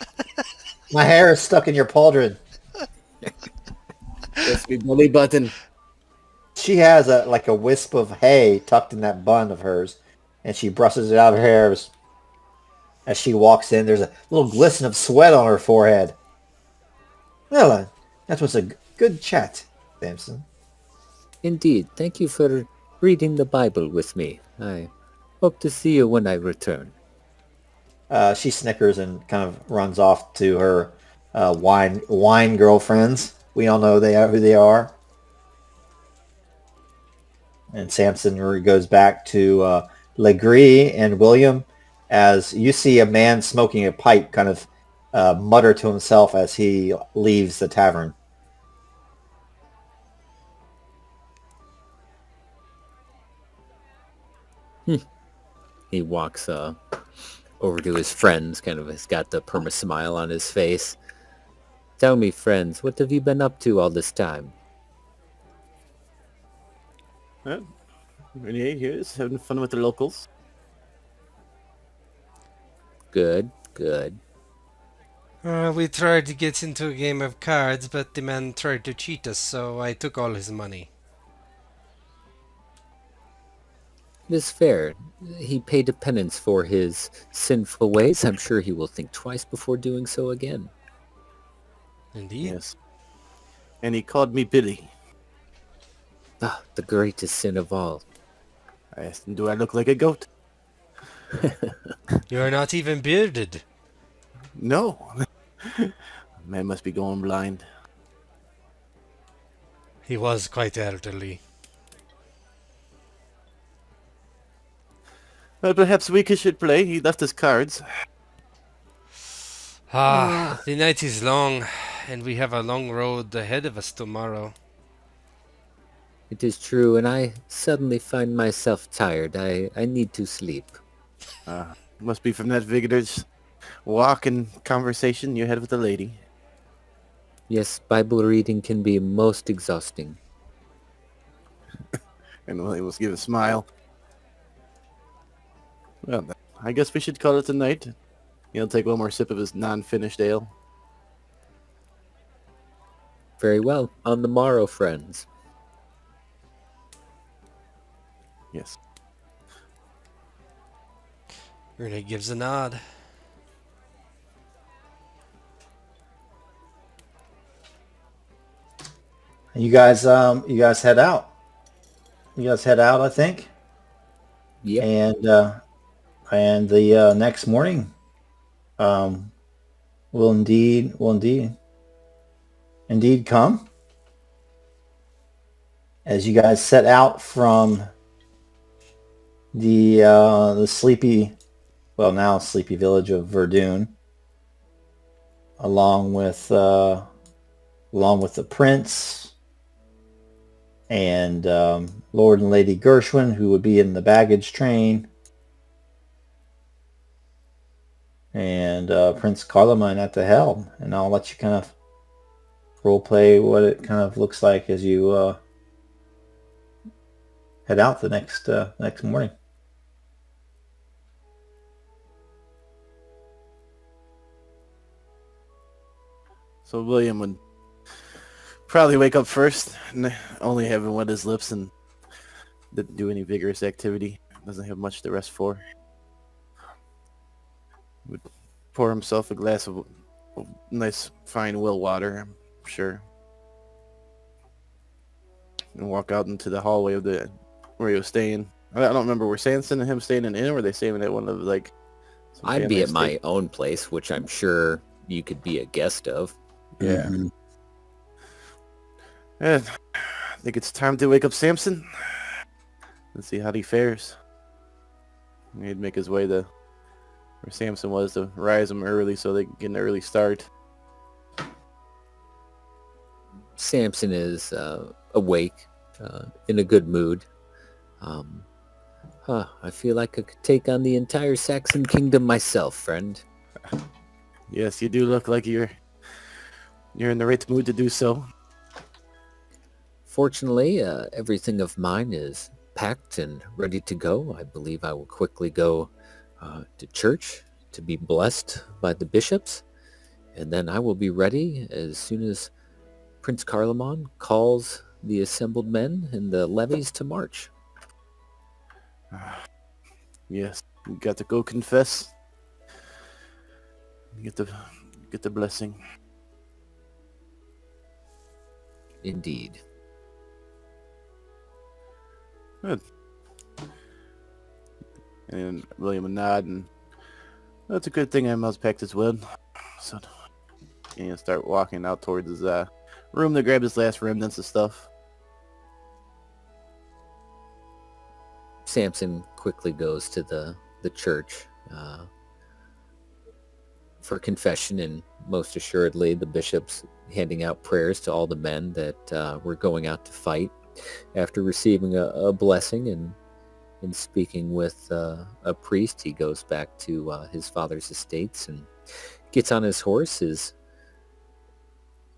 My hair is stuck in your pauldron. That's me belly button. She has a wisp of hay tucked in that bun of hers. and she brushes it out of her hair. As she walks in, there's a little glisten of sweat on her forehead. Well, that was a good chat, Samson. Indeed, thank you for reading the Bible with me. I hope to see you when I return. She snickers and kind of runs off to her wine girlfriends. We all know who they are. And Samson goes back to Legree and William as you see a man smoking a pipe kind of mutter to himself as he leaves the tavern. He walks over to his friends, kind of has got the perma smile on his face. Tell me, friends, what have you been up to all this time? Renee here is having fun with the locals. Good, good. We tried to get into a game of cards, but the man tried to cheat us, so I took all his money. It is fair. He paid a penance for his sinful ways. I'm sure he will think twice before doing so again. Indeed. Yes. And he called me Billy. Ah, the greatest sin of all. I asked him, do I look like a goat? You are not even bearded. No. Man must be going blind. He was quite elderly. Well, perhaps we should play. He left us cards. The night is long, and we have a long road ahead of us tomorrow. It is true, and I suddenly find myself tired. I need to sleep. Must be from that vigorous walk and conversation you had with the lady. Yes, Bible reading can be most exhausting. And William will give a smile. Well, I guess we should call it a night. He'll take one more sip of his non-finished ale. Very well. On the morrow, friends. Yes. Renee gives a nod. You guys head out. You guys head out, I think. Yep. And the next morning, will indeed come as you guys set out from the sleepy, well now sleepy village of Verdun, along with the prince and Lord and Lady Gershwin, who would be in the baggage train, and Prince Carloman at the helm. And I'll let you kind of role play what it kind of looks like as you head out the next morning. So William would probably wake up first, and only having wet his lips and didn't do any vigorous activity. Doesn't have much to rest for. Would pour himself a glass of nice fine well water, I'm sure, and walk out into the hallway of where he was staying. I don't remember. Were Sanson and him staying in an inn, or were they staying at one of some I'd family be at my estate? own place, which I'm sure you could be a guest of. Yeah. Mm-hmm. Yeah, I think it's time to wake up Samson. Let's see how he fares. He'd make his way to where Samson was to rise him early so they could get an early start. Samson is awake, in a good mood. I feel like I could take on the entire Saxon kingdom myself, friend. Yes, you do look like you're in the right mood to do so. Fortunately, everything of mine is packed and ready to go. I believe I will quickly go to church to be blessed by the bishops, and then I will be ready as soon as Prince Carloman calls the assembled men and the levies to march. Yes, you got to go confess. Get the blessing. Indeed. Good. And William would nod, and that's a good thing I must pack this well. So, and start walking out towards his room to grab his last remnants of stuff. Samson quickly goes to the church for confession, and most assuredly the bishop's handing out prayers to all the men that were going out to fight. After receiving a blessing and speaking with a priest, he goes back to his father's estates and gets on his horse, his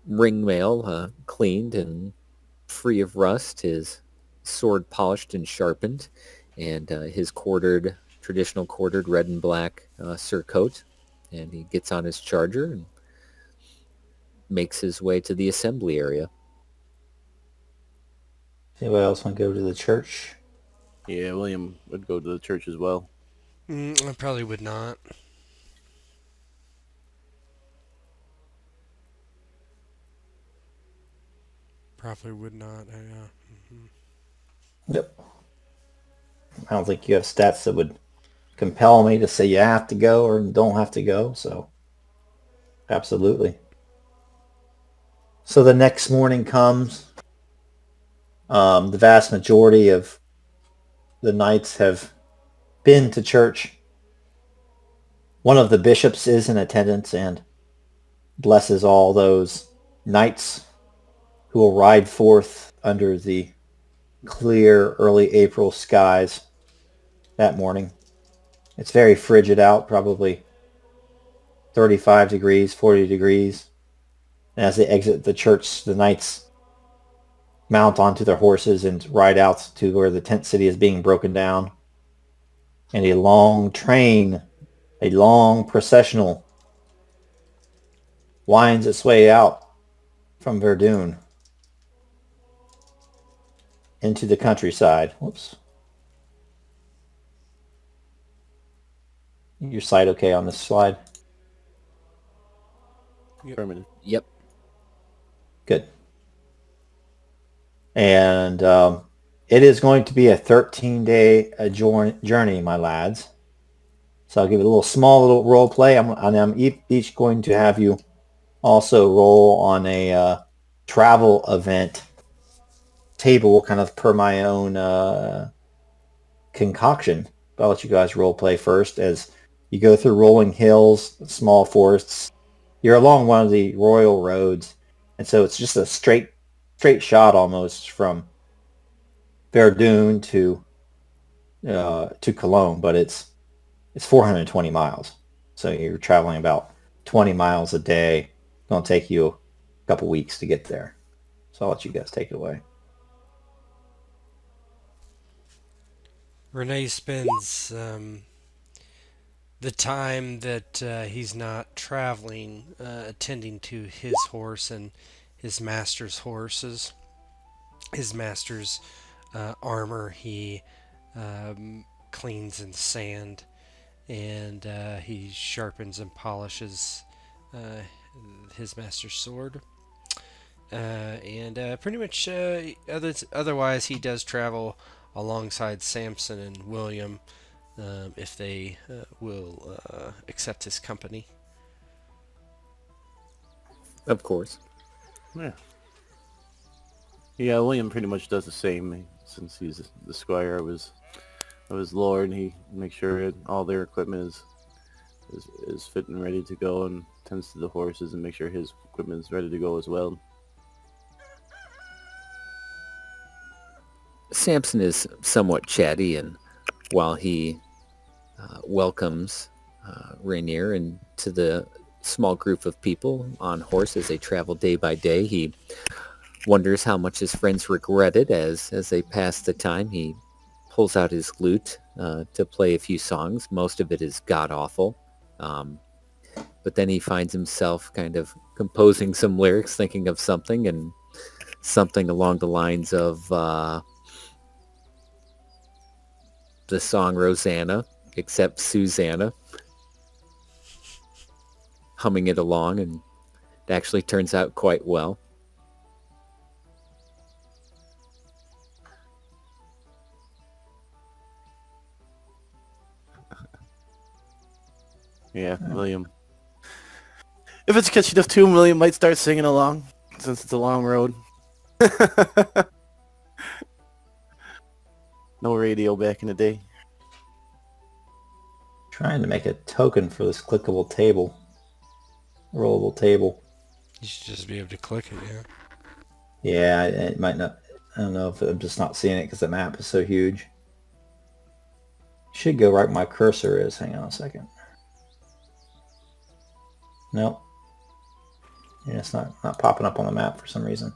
ring mail cleaned and free of rust, his sword polished and sharpened, and his traditional quartered red and black surcoat. And he gets on his charger and makes his way to the assembly area. Anybody else want to go to the church? Yeah, William would go to the church as well. I probably would not. Probably would not. Yep. I don't think you have stats that would compel me to say you have to go or don't have to go, so absolutely. So the next morning comes. The vast majority of the knights have been to church. One of the bishops is in attendance and blesses all those knights who will ride forth under the clear early April skies that morning. It's very frigid out, probably 35 degrees, 40 degrees. And as they exit the church, the knights mount onto their horses and ride out to where the tent city is being broken down. And a long train, a long processional winds its way out from Verdun into the countryside. Whoops. Your sight okay on this slide? Permanent. Yep. Good. And it is going to be a 13-day journey, my lads. So I'll give it a small little role play. I'm each going to have you also roll on a travel event table, kind of per my own concoction. But I'll let you guys role play first as you go through rolling hills, small forests. You're along one of the royal roads, and so it's just a straight shot almost from Verdun to Cologne, but it's 420 miles. So you're traveling about 20 miles a day. It's going to take you a couple weeks to get there. So I'll let you guys take it away. Renee spends the time that he's not traveling attending to his horse and his master's horses. His master's armor he cleans in sand, and he sharpens and polishes his master's sword. And pretty much otherwise he does travel alongside Samson and William if they will accept his company. Of course. Yeah. Yeah, William pretty much does the same since he's the squire of his lord. He makes sure all their equipment is fit and ready to go, and tends to the horses and make sure his equipment is ready to go as well. Samson is somewhat chatty, and while he welcomes Rainier into the small group of people on horse as they travel day by day, he wonders how much his friends regret it as they pass the time. He pulls out his lute to play a few songs. Most of it is god-awful. But then he finds himself kind of composing some lyrics, thinking of something, and something along the lines of the song Rosanna, except Susanna, humming it along, and it actually turns out quite well. Yeah, William. If it's catchy enough too, William might start singing along, since it's a long road. No radio back in the day. Trying to make a token for this clickable table. Rollable table. You should just be able to click it, yeah. Yeah, it might not. I don't know if I'm just not seeing it because the map is so huge. Should go right where my cursor is. Hang on a second. Nope. Yeah, it's not popping up on the map for some reason.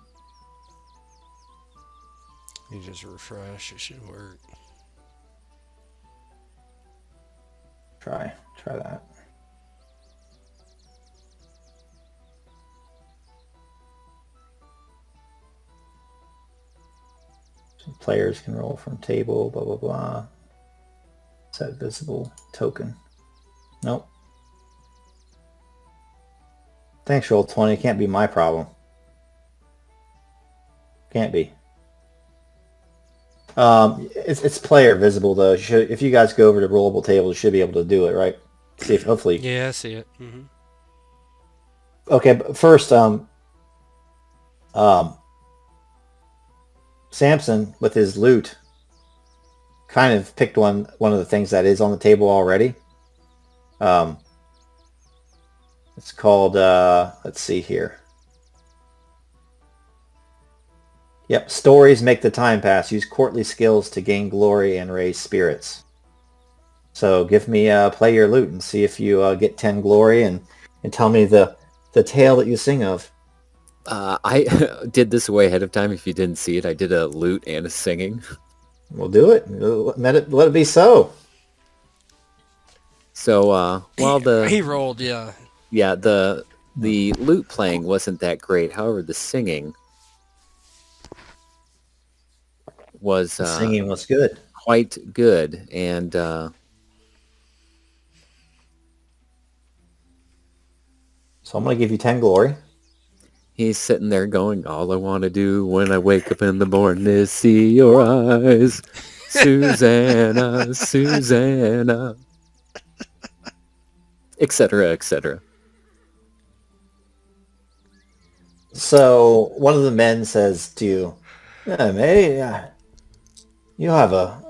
You just refresh, it should work. Try that. So players can roll from table, blah, blah, blah. Set visible token. Nope. Thanks, Roll20. Can't be my problem. Can't be. It's player visible though. If you guys go over to rollable tables, you should be able to do it, right? See if hopefully. Yeah, I see it. Mm-hmm. Okay, but first, Samson with his loot kind of picked one of the things that is on the table already. It's called let's see here. Yep, stories make the time pass. Use courtly skills to gain glory and raise spirits. So give me play your loot and see if you get 10 glory and tell me the tale that you sing of. I did this way ahead of time. If you didn't see it, I did a loot and a singing. We'll do it. Let it be so. So while he rolled, yeah. Yeah, the lute playing wasn't that great. However, the singing was singing was good. Quite good, and so I'm going to give you 10 glory. He's sitting there going, all I want to do when I wake up in the morning is see your eyes, Susanna, Susanna, etc., etc. So one of the men says to you, "May, you have a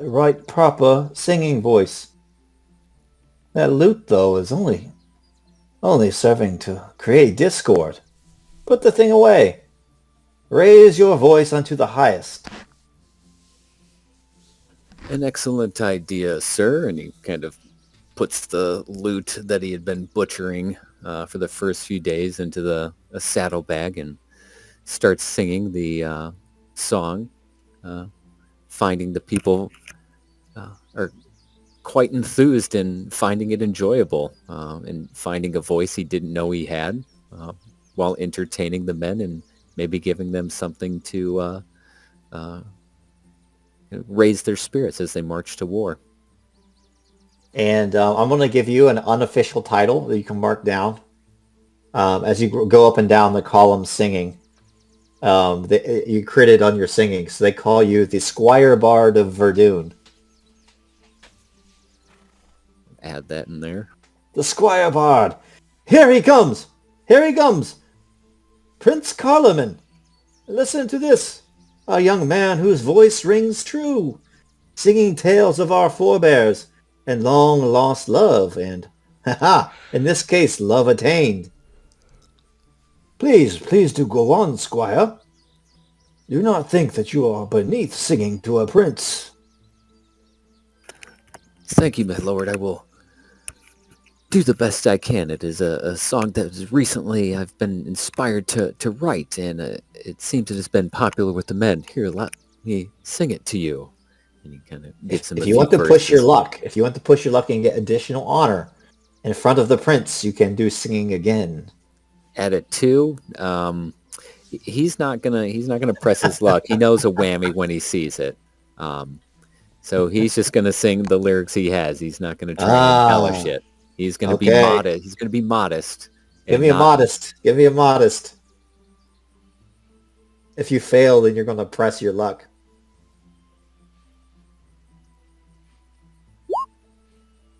right proper singing voice. That lute, though, is only serving to create discord. Put the thing away. Raise your voice unto the highest." An excellent idea, sir. And he kind of puts the loot that he had been butchering for the first few days into a saddlebag and starts singing the song. Finding the people are quite enthused and finding it enjoyable, and finding a voice he didn't know he had, while entertaining the men and maybe giving them something to raise their spirits as they march to war. And I'm going to give you an unofficial title that you can mark down as you go up and down the column singing. You critted on your singing, so they call you the Squire Bard of Verdun. Add that in there. The Squire Bard. Here he comes. Here he comes. Prince Carloman. Listen to this. A young man whose voice rings true, singing tales of our forebears and long-lost love, and, in this case, love attained. Please do go on, Squire. Do not think that you are beneath singing to a prince. Thank you, my lord. I will do the best I can. It is a song that recently I've been inspired to write, and it seems it has been popular with the men. Here, let me sing it to you. And he kind of gets if you want to push your luck, and get additional honor in front of the prince, you can do singing again. At it 2, he's not gonna press his luck. He knows a whammy when he sees it. So he's just going to sing the lyrics he has. He's not going to try and embellish it. He's going to be okay. modest. He's going to be modest. Give me a modest. Give me a modest. If you fail, then you're going to press your luck.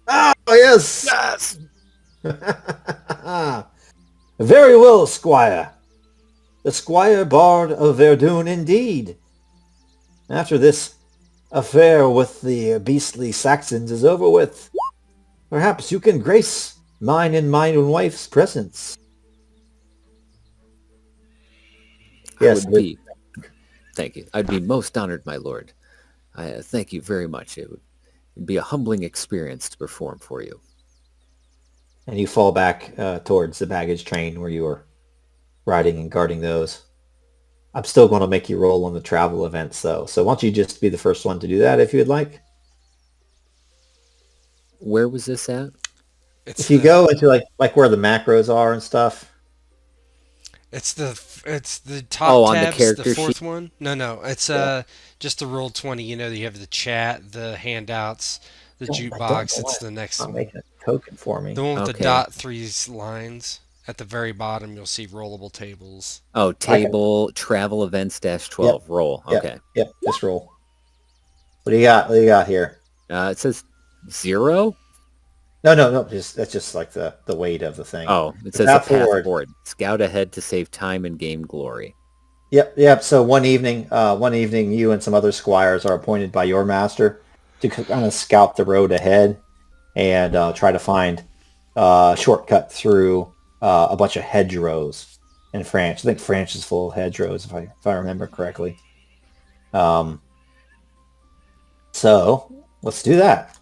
Oh, yes! Yes! Very well, Squire. The Squire Bard of Verdun indeed. After this affair with the beastly Saxons is over with, perhaps you can grace mine and mine wife's presence. Yes, thank you. I'd be most honored, my lord. I thank you very much. It would be a humbling experience to perform for you. And you fall back towards the baggage train where you were riding and guarding those. I'm still going to make you roll on the travel events, though. So why don't you just be the first one to do that if you'd like? Where was this at? If you go into like where the macros are and stuff. It's the top tabs, on the character the fourth sheet? one. No, it's just the roll 20. You have the chat, the handouts, the jukebox. It's the next Not one. making a token for me. The one with the Okay. dot 3 lines. At the very bottom, you'll see rollable tables. Oh, table travel events -12. Roll. Okay. Yep. Just roll. What do you got? What do you got here? It says 0. No. That's just like the weight of the thing. Oh, it says a path forward. Scout ahead to save time and gain glory. Yep. So one evening, you and some other squires are appointed by your master to kind of scout the road ahead and try to find a shortcut through a bunch of hedgerows in France. I think France is full of hedgerows, if I remember correctly. So let's do that.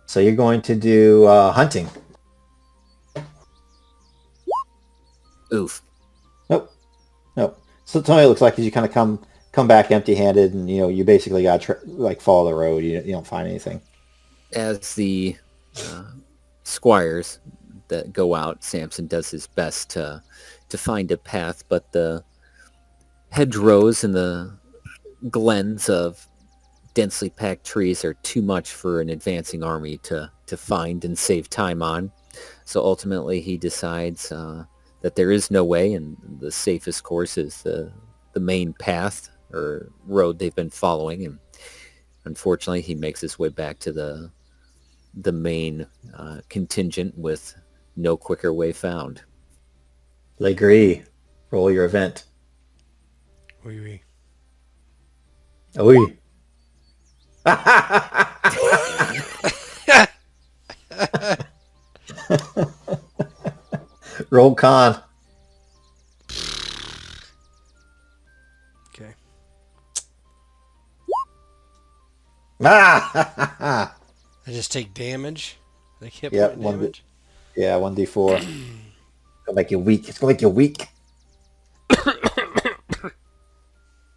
So you're going to do hunting. Oof. Nope. So tell me, it looks like as you kind of come back empty-handed, and you basically got to follow the road. You don't find anything. As the squires that go out, Samson does his best to find a path, but the hedgerows and the glens of densely packed trees are too much for an advancing army to find and save time on. So ultimately he decides that there is no way, and the safest course is the main path or road they've been following. And unfortunately he makes his way back to the main contingent with no quicker way found. Legree, roll your event. Oui. Oui. Roll con. Okay. I I just take damage. Like hit Yep, point damage. 1d4. It's gonna make you weak.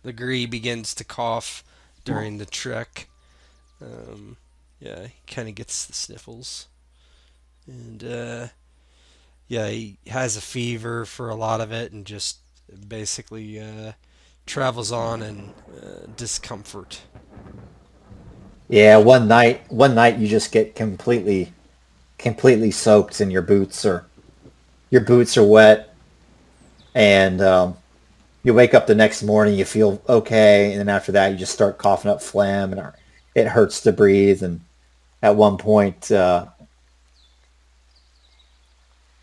The Gree begins to cough during the trek. He kind of gets the sniffles. And, he has a fever for a lot of it and just basically travels on in discomfort. Yeah, one night you just get completely soaked, and your boots are wet, and you wake up the next morning, you feel okay, and then after that you just start coughing up phlegm, and it hurts to breathe. And at one point,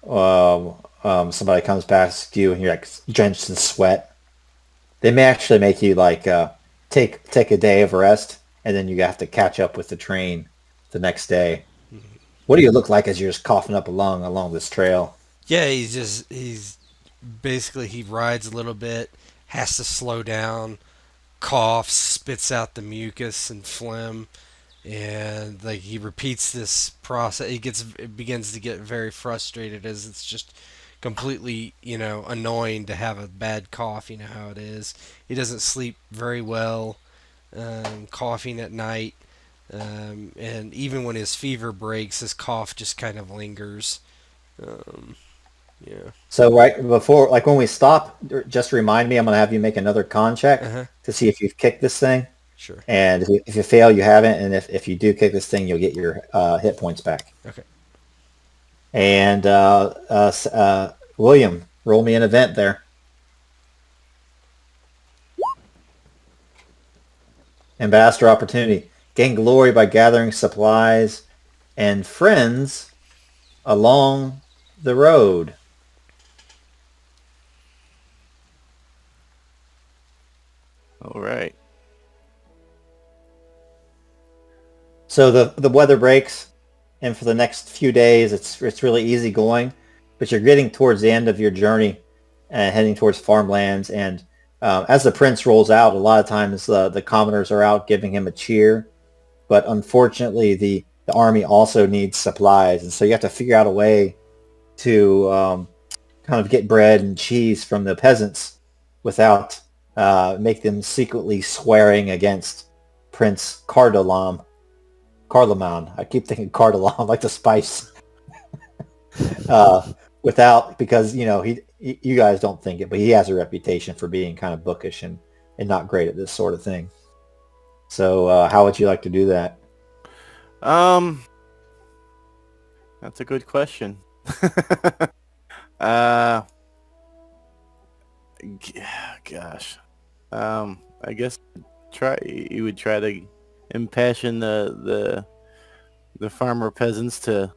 somebody comes past you, and you're like drenched in sweat. They may actually make you take a day of rest, and then you have to catch up with the train the next day. What do you look like as you're just coughing up along this trail? Yeah, he's basically, he rides a little bit, has to slow down, coughs, spits out the mucus and phlegm, and he repeats this process. It begins to get very frustrated as it's just completely, annoying to have a bad cough. You know how it is. He doesn't sleep very well, coughing at night. And even when his fever breaks, his cough just kind of lingers. So right before, when we stop, just remind me, I'm going to have you make another con check to see if you've kicked this thing. Sure. And if you fail, you haven't. And if you do kick this thing, you'll get your hit points back. Okay. And William, roll me an event there. Ambassador opportunity. Gain glory by gathering supplies and friends along the road. All right. So the weather breaks, and for the next few days, it's really easy going, but you're getting towards the end of your journey, heading towards farmlands, and as the prince rolls out, a lot of times the commoners are out giving him a cheer, but unfortunately the army also needs supplies, and so you have to figure out a way to kind of get bread and cheese from the peasants without make them secretly swearing against Prince Carloman. I keep thinking Carloman, like the spice. Because you guys don't think it, but he has a reputation for being kind of bookish and not great at this sort of thing. So how would you like to do that? That's a good question. Gosh. I guess you would try to impassion the farmer peasants to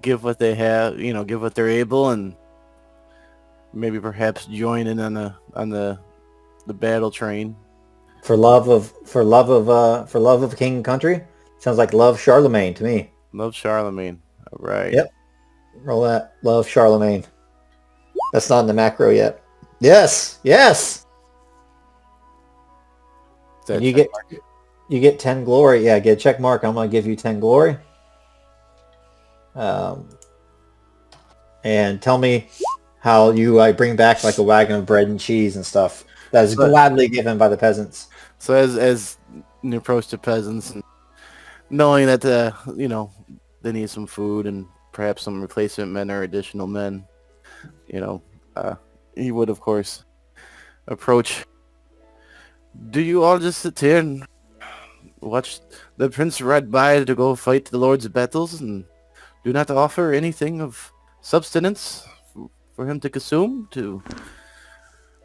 give what they have, give what they're able, and maybe perhaps join in on the battle train. For love of king and country? Sounds like love Charlemagne to me. Love Charlemagne. All right. Yep. Roll that. Love Charlemagne. That's not in the macro yet. Yes. And you get 10 glory. Yeah, get a check mark. I'm gonna give you 10 glory. And tell me how you bring back like a wagon of bread and cheese and stuff that is gladly given by the peasants. So as you approach the peasants, and knowing that they need some food and perhaps some replacement men or additional men, he would of course approach. Do you all just sit here and watch the prince ride by to go fight the Lord's battles and do not offer anything of substance for him to consume to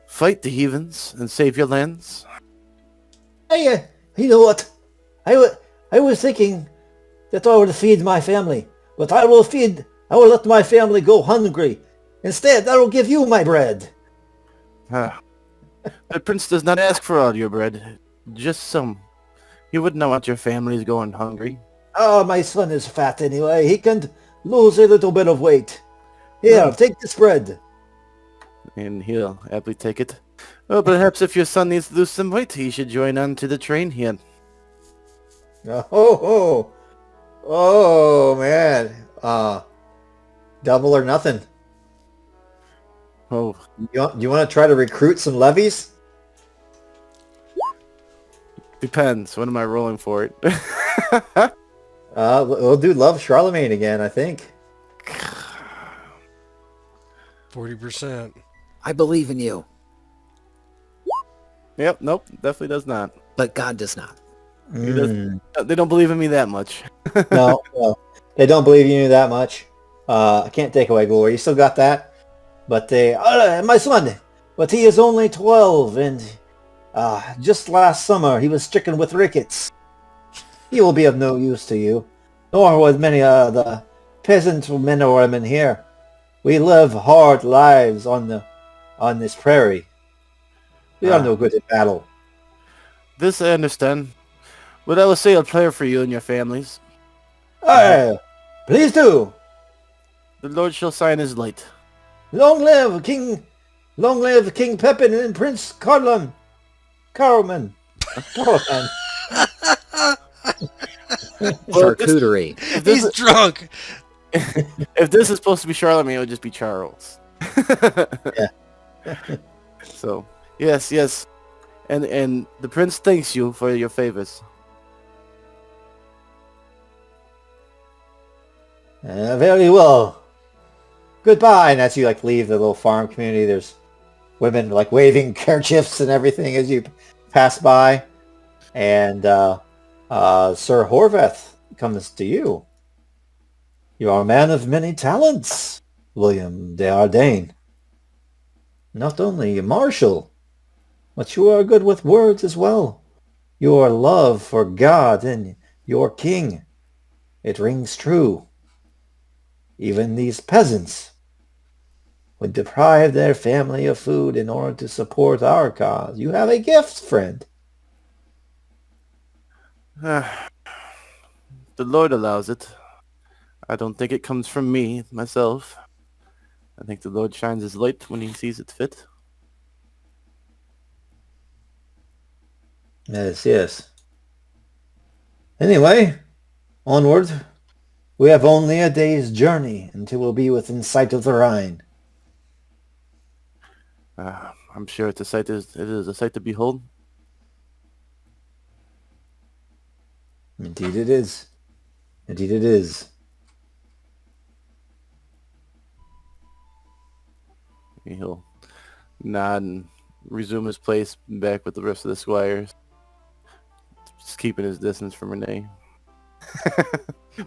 fight the heathens and save your lands? Hey, you know what? I was thinking that I would feed my family, but I will let my family go hungry. Instead, I will give you my bread. The prince does not ask for all your bread, just some. He wouldn't want your families going hungry. Oh, my son is fat anyway. He can lose a little bit of weight. Here, take this bread. And he'll happily take it. Well, perhaps if your son needs to lose some weight, he should join on to the train here. Oh man. Double or nothing. Oh, You want to try to recruit some levies? depends. What am I rolling for it? We'll do love Charlemagne again, I think. 40%. I believe in you, Yep, nope, definitely does not. but God does not. They don't believe in me that much. No, they don't believe you that much. I can't take away glory. You still got that. But My son, but he is only 12, and just last summer he was stricken with rickets. He will be of no use to you, nor with many of the peasant men or women here. We live hard lives on this prairie. We are no good at battle. This I understand. But I will say a prayer for you and your families. Please do. The Lord shall shine his light. Long live King Pepin and Prince Carloman. Carloman. Charcuterie. He's drunk. If this is supposed to be Charlemagne, it would just be Charles. Yeah. So, yes. And the prince thanks you for your favors. Very well. Goodbye. And as you leave the little farm community, there's women waving kerchiefs and everything as you pass by. And Sir Horvath comes to you. You are a man of many talents, William de Ardennes. Not only a marshal, but you are good with words as well. Your love for God and your king, it rings true. Even these peasants would deprive their family of food in order to support our cause. You have a gift, friend. The Lord allows it. I don't think it comes from me, myself. I think the Lord shines his light when he sees it fit. Yes, yes. Anyway, onward. We have only a day's journey until we'll be within sight of the Rhine. I'm sure it is a sight to behold. Indeed it is. Indeed it is. He'll nod and resume his place back with the rest of the squires. Just keeping his distance from Renee.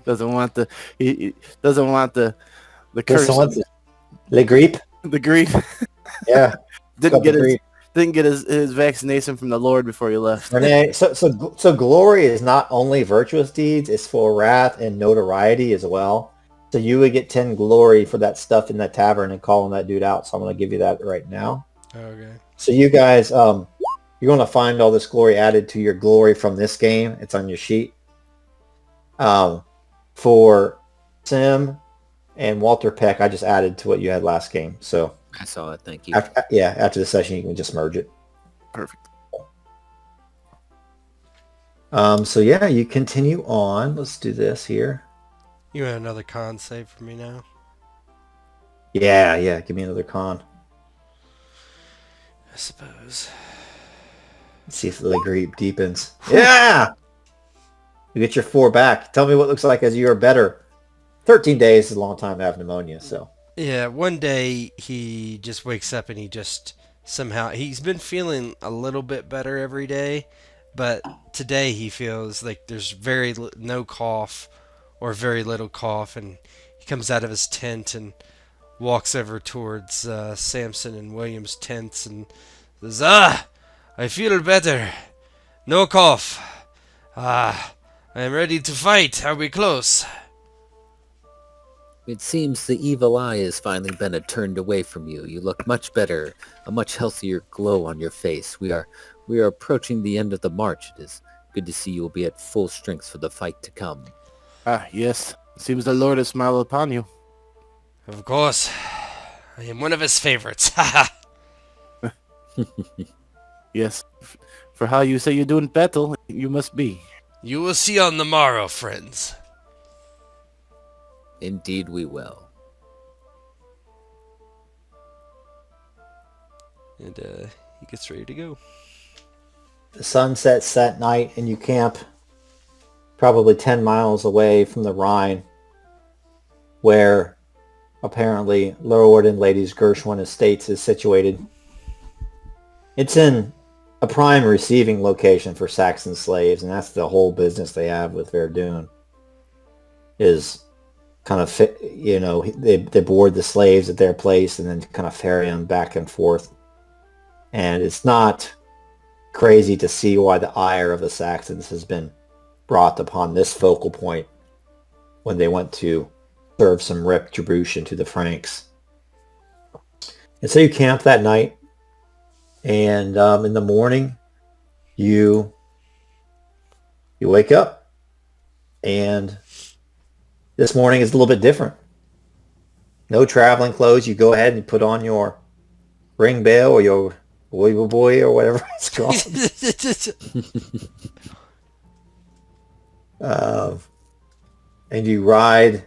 doesn't want the he doesn't want the curse. Le grippe? The grief. Yeah. didn't get his vaccination from the Lord before he left. Renee, so glory is not only virtuous deeds, it's for wrath and notoriety as well. So you would get 10 glory for that stuff in that tavern and calling that dude out. So I'm going to give you that right now. Okay. So you guys, you're going to find all this glory added to your glory from this game. It's on your sheet. For Sim and Walter Peck, I just added to what you had last game. So I saw it. Thank you. After the session, you can just merge it. Perfect. So yeah, you continue on. Let's do this here. You want another con save for me now? Yeah. Give me another con. I suppose. Let's see if the grief deepens. Yeah! You get your 4 back. Tell me what it looks like as you are better. 13 days is a long time to have pneumonia, so. Yeah, one day he just wakes up and he just somehow... He's been feeling a little bit better every day, but today he feels like there's no cough or very little cough, and he comes out of his tent and walks over towards Samson and William's tents and says, I feel better. No cough. I am ready to fight. Are we close? It seems the evil eye has finally been turned away from you. You look much better, a much healthier glow on your face. We are approaching the end of the march. It is good to see you will be at full strength for the fight to come. Yes. It seems the Lord has smiled upon you. Of course. I am one of his favorites. Yes. For how you say you do in battle, you must be. You will see on the morrow, friends. Indeed we will. And he gets ready to go. The sun sets that night and you camp probably 10 miles away from the Rhine, where apparently Lord and Lady Gershwin Estates is situated. It's in a prime receiving location for Saxon slaves, and that's the whole business they have with Verdun. Is kind of, they board the slaves at their place and then kind of ferry them back and forth. And it's not crazy to see why the ire of the Saxons has been brought upon this focal point when they went to serve some retribution to the Franks. And so you camp that night, and in the morning you wake up, and this morning is a little bit different. No traveling clothes. You go ahead and put on your ring bell or your boy or whatever it's called. And you ride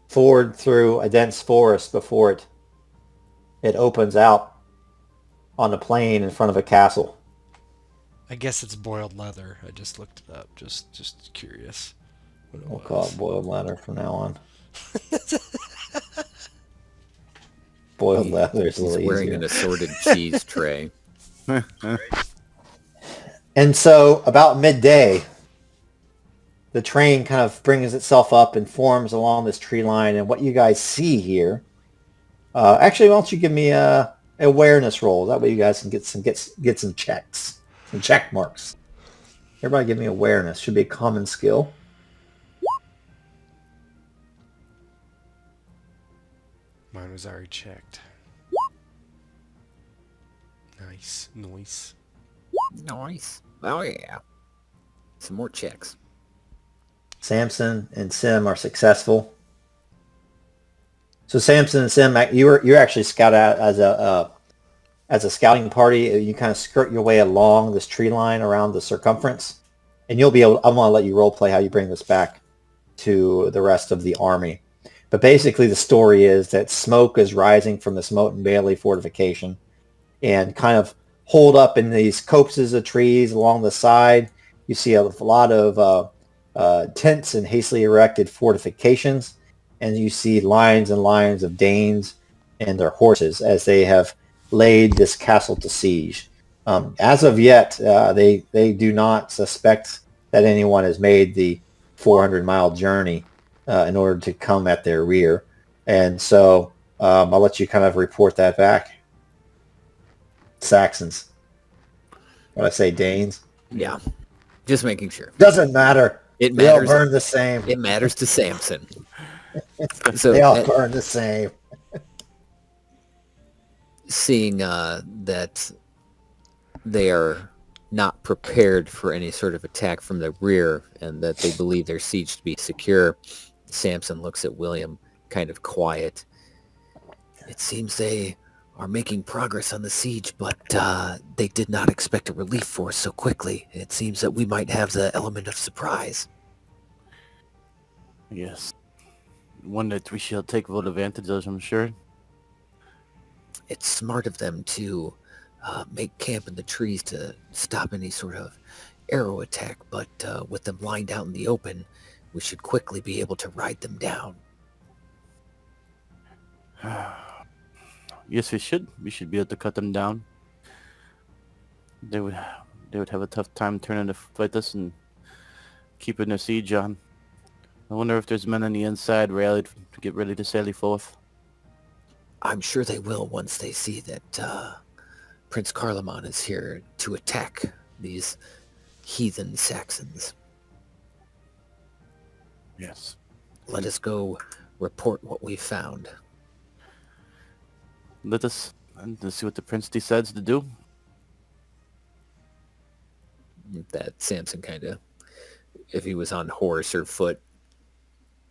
forward through a dense forest before it opens out on a plain in front of a castle. I guess it's boiled leather. I just looked it up. Just curious. We'll call it boiled leather from now on. Boiled leather is a little He's wearing easier. an assorted cheese tray. And so about midday, the train kind of brings itself up and forms along this tree line. And what you guys see here, actually, why don't you give me a awareness roll? That way you guys can get some checks, some check marks. Everybody give me awareness. Should be a common skill. Mine was already checked. Nice. Nice. Oh yeah. Some more checks. Samson and Sim are successful. So Samson and Sim, you're actually scout out as a scouting party. You kind of skirt your way along this tree line around the circumference, and you'll be able. I want to let you role play how you bring this back to the rest of the army. But basically, the story is that smoke is rising from this Motte and Bailey fortification, and kind of holed up in these copses of trees along the side. You see a lot of tents and hastily erected fortifications, and you see lines and lines of Danes and their horses as they have laid this castle to siege. As of yet, they do not suspect that anyone has made the 400-mile journey in order to come at their rear. And so I'll let you kind of report that back. Saxons. What I say, Danes? Yeah. Just making sure. Doesn't matter. It They all matters. burn the same. It matters to Samson. So They all burn the same. seeing that they are not prepared for any sort of attack from the rear and that they believe their siege to be secure, Samson looks at William, kind of quiet. It seems they are making progress on the siege, but they did not expect a relief force so quickly. It seems that we might have the element of surprise. Yes. One that we shall take full advantage of, I'm sure. It's smart of them to make camp in the trees to stop any sort of arrow attack, but with them lined out in the open, we should quickly be able to ride them down. Yes, we should. We should be able to cut them down. They would have a tough time turning to fight us and keeping their siege on. I wonder if there's men on the inside rallied to get ready to sally forth. I'm sure they will once they see that Prince Carloman is here to attack these heathen Saxons. Yes. Let us go report what we found. Let's see what the prince decides to do. That Samson kind of, if he was on horse or foot,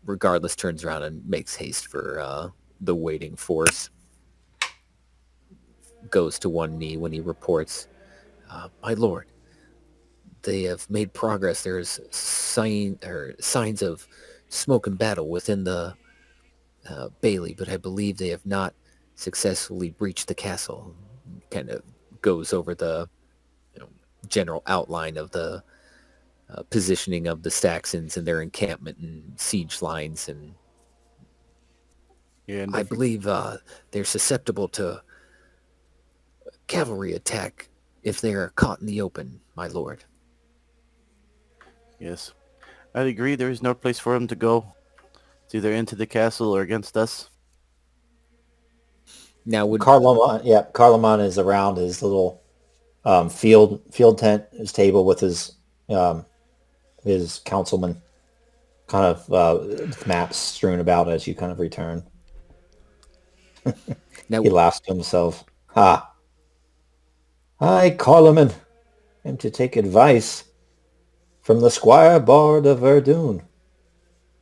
regardless, turns around and makes haste for the waiting force. Goes to one knee when he reports, "My lord, they have made progress. There's signs of smoke and battle within the Bailey, but I believe they have not successfully breached the castle." Kind of goes over the general outline of the positioning of the Saxons and their encampment and siege lines, and Yeah, and I believe they're susceptible to cavalry attack if they are caught in the open, my lord. Yes. I agree. There is no place for him to go. It's either into the castle or against us. Now, would Carloman is around his little field tent, his table with his councilman, kind of maps strewn about as you kind of return. now He laughs to himself. Ha! I, Carloman, am to take advice from the Squire Bard of Verdun.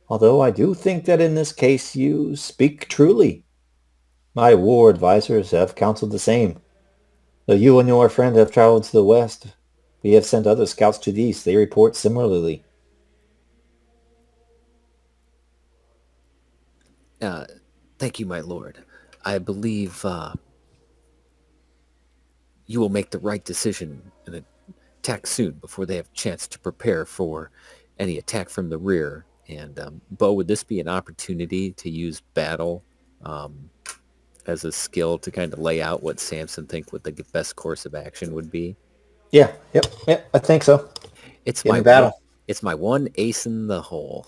Although I do think that in this case you speak truly. My war advisors have counseled the same. Though you and your friend have traveled to the west, we have sent other scouts to the east. They report similarly. thank you, my lord. I believe you will make the right decision and attack soon before they have a chance to prepare for any attack from the rear. And Bo, would this be an opportunity to use battle as a skill to kind of lay out what Samson think what the best course of action would be? Yeah. Yep. I think so. It's Get my in battle. it's my one ace in the hole.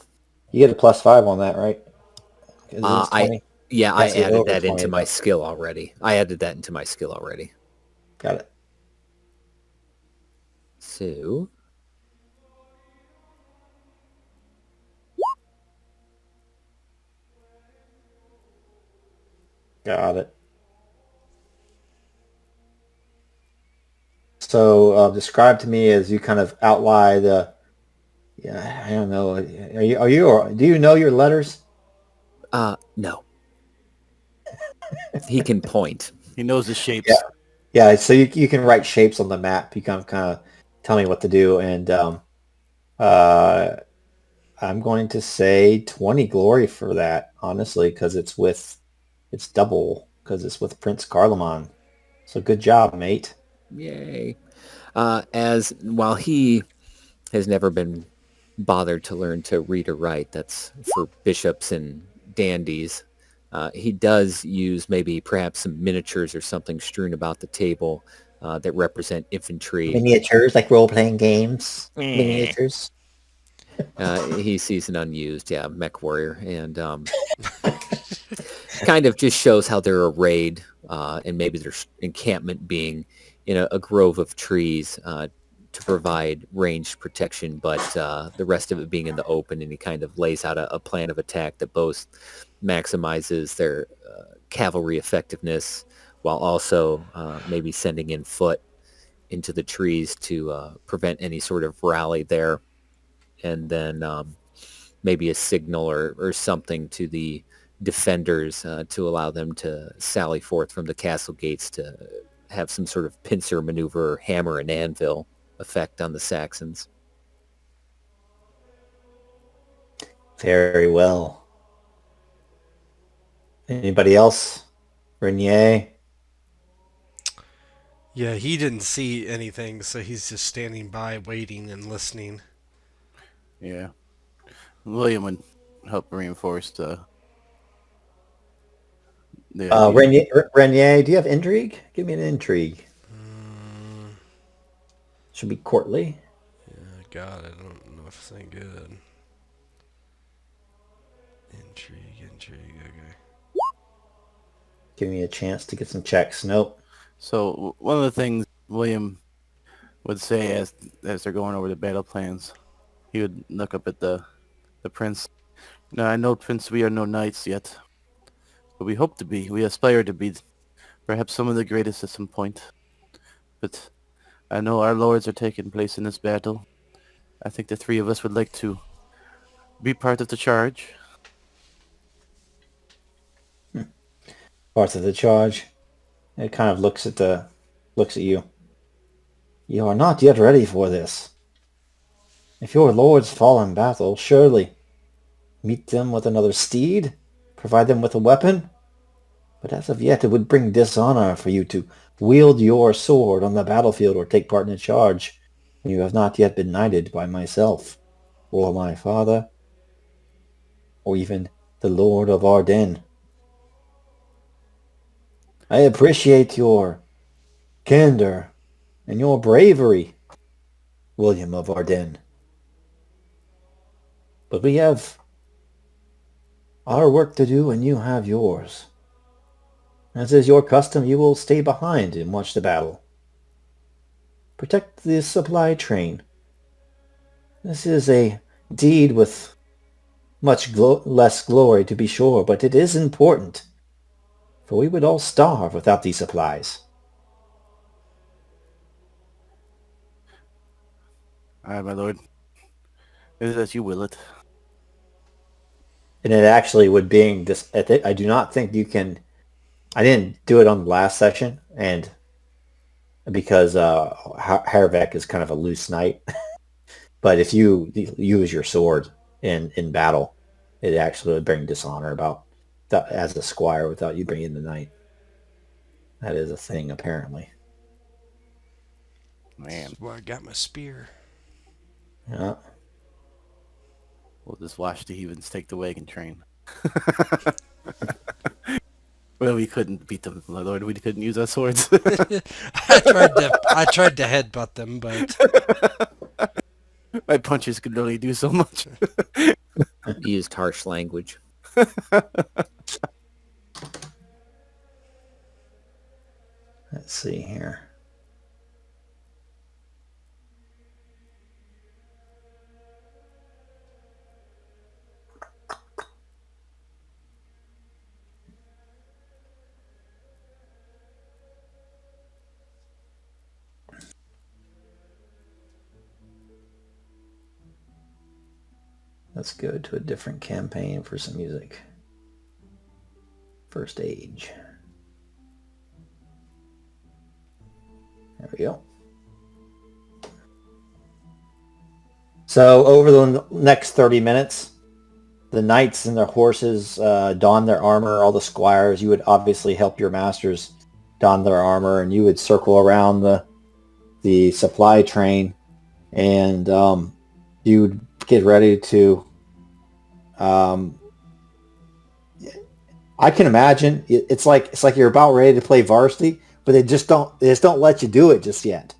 You get a +5 on that, right? 'Cause it's I 20. I Actually, added over that into 20, my but skill already. I added that into my skill already. got it. So Got it. So describe to me as you kind of outline the. Yeah, I don't know. Or do you know your letters? no. He can point. He knows the Yeah. shapes. Yeah. So you can write shapes on the map. You can kind of tell me what to do, and uh, I'm going to say 20 glory for that, honestly, because it's double because it's with Prince Carloman. So good job, mate. Yay. As while he has never been bothered to learn to read or write, that's for bishops and dandies. He does use maybe perhaps some miniatures or something strewn about the table that represent infantry. Miniatures, like role-playing games. Eh. Miniatures. He sees an unused, mech warrior, and kind of just shows how they're arrayed, and maybe their encampment being in a grove of trees to provide ranged protection, but the rest of it being in the open, and he kind of lays out a plan of attack that both maximizes their cavalry effectiveness while also maybe sending in foot into the trees to prevent any sort of rally there, and then maybe a signal or something to the defenders to allow them to sally forth from the castle gates to have some sort of pincer maneuver, hammer and anvil effect on the Saxons. Very well. Anybody else? Renier? Yeah, he didn't see anything, so he's just standing by, waiting and listening. Yeah. William would help reinforce the idea. Renier, do you have intrigue? Give me an intrigue. Should be courtly. God, I don't know if it's any good. Intrigue, okay. Give me a chance to get some checks. Nope. So one of the things William would say as they're going over the battle plans, he would look up at the prince. Now I know, Prince, we are no knights yet, but we hope to be. We aspire to be perhaps some of the greatest at some point. But I know our lords are taking place in this battle. I think the three of us would like to be part of the charge. Parts of the charge. It kind of looks at you. You are not yet ready for this. If your lords fall in battle, surely meet them with another steed, provide them with a weapon. But as of yet, it would bring dishonor for you to wield your sword on the battlefield or take part in a charge when you have not yet been knighted by myself, or my father, or even the Lord of Ardennes. I appreciate your candor and your bravery, William of Ardennes. But we have our work to do and you have yours. As is your custom, you will stay behind and watch the battle. Protect the supply train. This is a deed with much less glory, to be sure, but it is important, for we would all starve without these supplies. Aye, my lord. It is as you will it. And it actually would being this. I do not think you can. I didn't do it on the last session, and because Harvek is kind of a loose knight. But if you use your sword in battle, it actually would bring dishonor about that as a squire without you bringing the knight. That is a thing, apparently. Man, Well, I got my spear. Yeah. we'll just watch the heathens take the wagon train. Well, we couldn't beat them, my lord. We couldn't use our swords. I tried to headbutt them, but My punches could only do so much. He used harsh language. Let's see here. Let's go to a different campaign for some music. First Age. There we go. So over the next 30 minutes, the knights and their horses don their armor. All the squires, you would obviously help your masters don their armor, and you would circle around the supply train, and you would get ready to. I can imagine it's like you're about ready to play varsity, but they just don't let you do it just yet.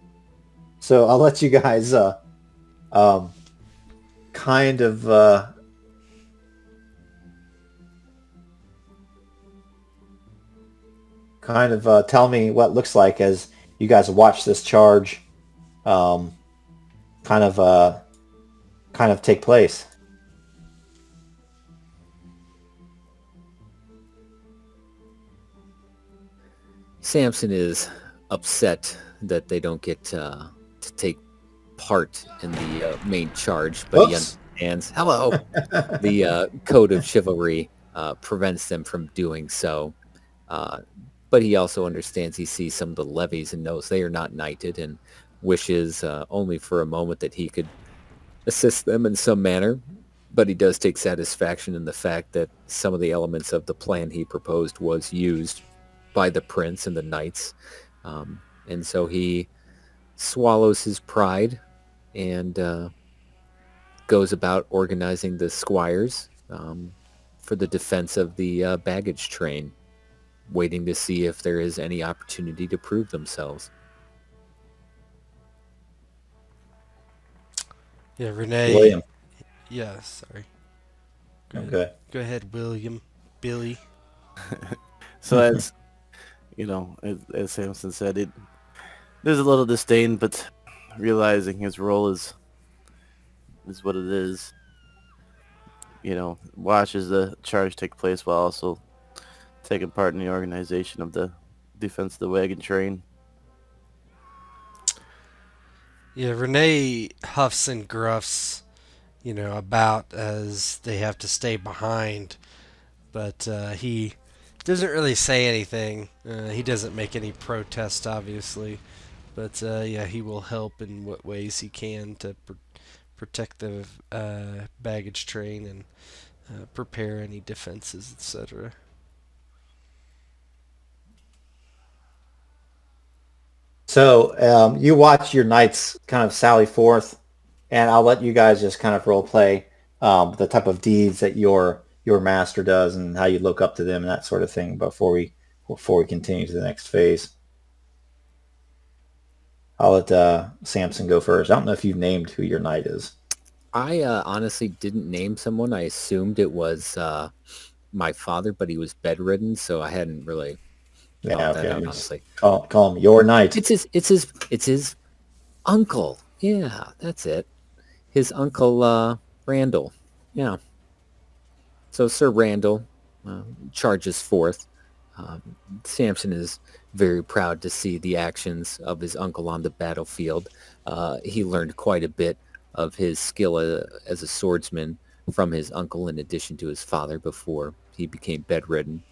So I'll let you guys kind of tell me what it looks like as you guys watch this charge kind of take place. Samson is upset that they don't get to take part in the main charge, but he understands. Hello, the code of chivalry prevents them from doing so. But he also understands. He sees some of the levies and knows they are not knighted, and wishes only for a moment that he could assist them in some manner. But he does take satisfaction in the fact that some of the elements of the plan he proposed was used by the prince and the knights. And so he swallows his pride and goes about organizing the squires for the defense of the baggage train, waiting to see if there is any opportunity to prove themselves. yeah, Renee. William. Yeah, sorry. Okay. Go ahead, William. Billy. So as you know, as Samson said, there's a little disdain, but realizing his role is what it is, watches the charge take place while also taking part in the organization of the defense of the wagon train. Yeah, Renee huffs and gruffs, about as they have to stay behind, but he doesn't really say anything. He doesn't make any protest, obviously, but yeah, he will help in what ways he can to protect the baggage train and prepare any defenses, etc. So you watch your knights kind of sally forth, and I'll let you guys just kind of role play the type of deeds that your master does and how you look up to them and that sort of thing before we continue to the next phase. I'll let Samson go first. I don't know if you've named who your knight is. I honestly didn't name someone. I assumed it was my father, but he was bedridden, so I hadn't really thought that out, honestly. Call him your knight. It's his uncle. Yeah, that's it. His uncle Randall. Yeah. So Sir Randall charges forth. Samson is very proud to see the actions of his uncle on the battlefield. He learned quite a bit of his skill as a swordsman from his uncle in addition to his father before he became bedridden.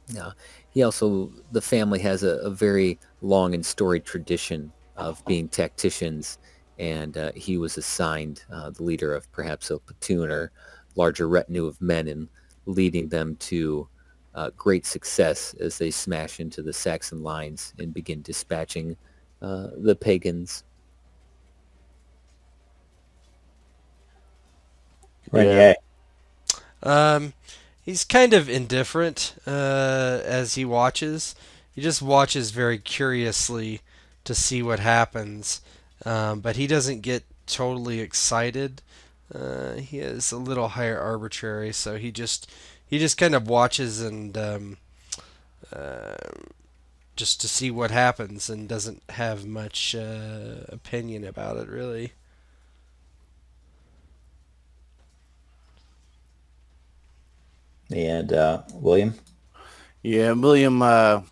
The family has a very long and storied tradition of being tacticians, and he was assigned the leader of perhaps a platoon or larger retinue of men and leading them to great success as they smash into the Saxon lines and begin dispatching the pagans. Renier. He's kind of indifferent as he watches. He just watches very curiously to see what happens, but he doesn't get totally excited. He is a little higher arbitrary, so he just kind of watches and uh, just to see what happens, and doesn't have much opinion about it really. And William? Yeah, William. I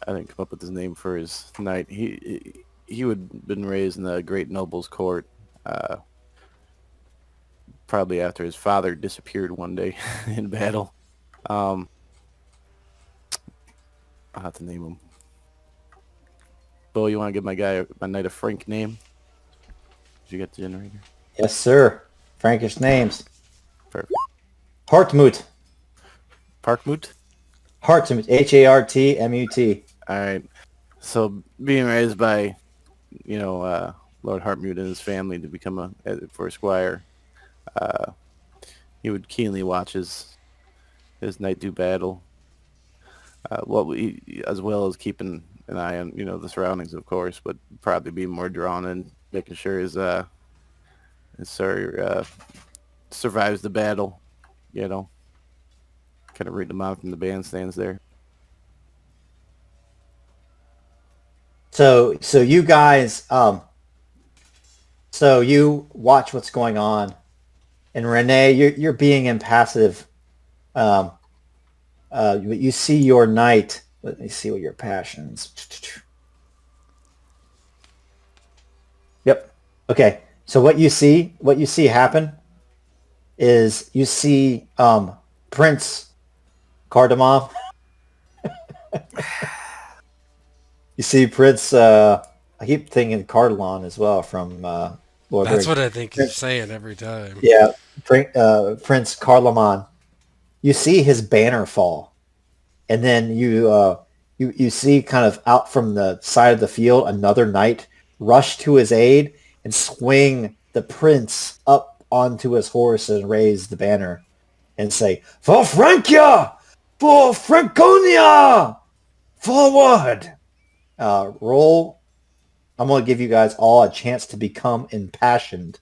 didn't come up with his name for his knight. He would been raised in the great noble's court. Probably after his father disappeared one day in battle. I'll have to name him. Bo, you want to give my knight a Frank name? Did you get the generator? Yes, sir. Frankish names. Perfect. Hartmut. Parkmut? Hartmut. Hartmut. All right. So being raised by, Lord Hartmut and his family to become for a squire, he would keenly watch his knight do battle. As well as keeping an eye on the surroundings, of course, but probably be more drawn in making sure his sir survives the battle. Kind of read them out from the bandstands there. So you guys, so you watch what's going on, and Renee, you're being impassive. You see your knight. Let me see what your passions. Yep. Okay. So what you see happen is you see Prince Cardamom. You see Prince. I keep thinking Carloman as well from Lord. That's what I think he's saying every time. Yeah, Prince Carloman. You see his banner fall, and then you see kind of out from the side of the field another knight rush to his aid and swing the prince up onto his horse and raise the banner and say, "For Francia! For Franconia! Forward!" Roll. I'm going to give you guys all a chance to become impassioned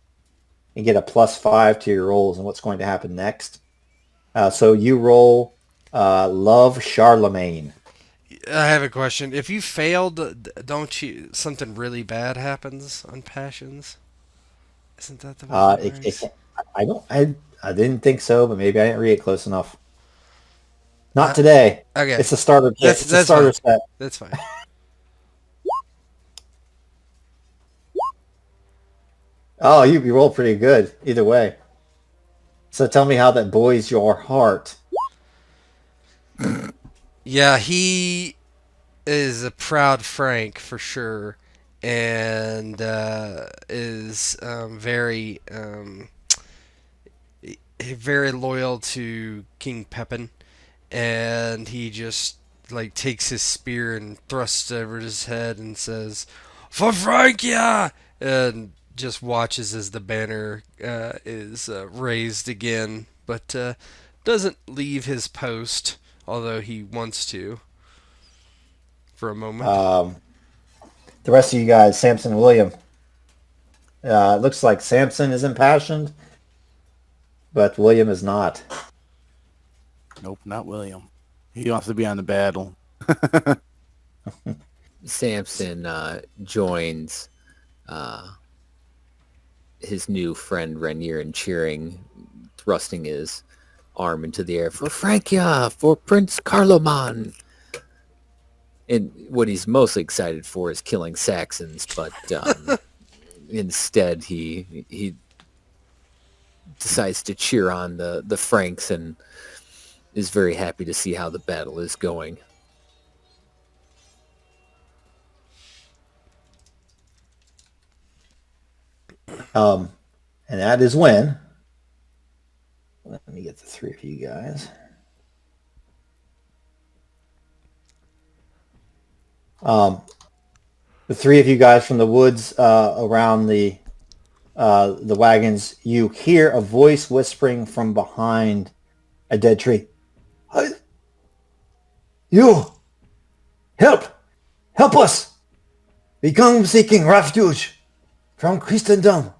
and get a +5 to your rolls and what's going to happen next. So you roll Love Charlemagne. I have a question. If you failed, don't you something really bad happens on passions? Isn't that the way it works? I didn't think so, but maybe I didn't read it close enough. Not today. Okay. It's a starter kit. That's It's a starter fine. set. That's fine. Oh, you rolled pretty good either way. So tell me how that buoys your heart. Yeah, he is a proud Frank for sure, and is very loyal to King Pepin, and he just like takes his spear and thrusts it over his head and says, "For Francia!" and just watches as the banner is raised again, but doesn't leave his post, although he wants to for a moment. The rest of you guys, Samson and William. It looks like Samson is impassioned, but William is not. Nope, not William. He wants to be on the battle. Samson joins his new friend Rainier in cheering, thrusting his arm into the air for Francia, for Prince Carloman. And what he's mostly excited for is killing Saxons, but instead he decides to cheer on the Franks and is very happy to see how the battle is going. And that is when. Let me get the three of you guys. The three of you guys from the woods around the wagons, you hear a voice whispering from behind a dead tree. You! Help! Help us! We come seeking refuge from Christendom.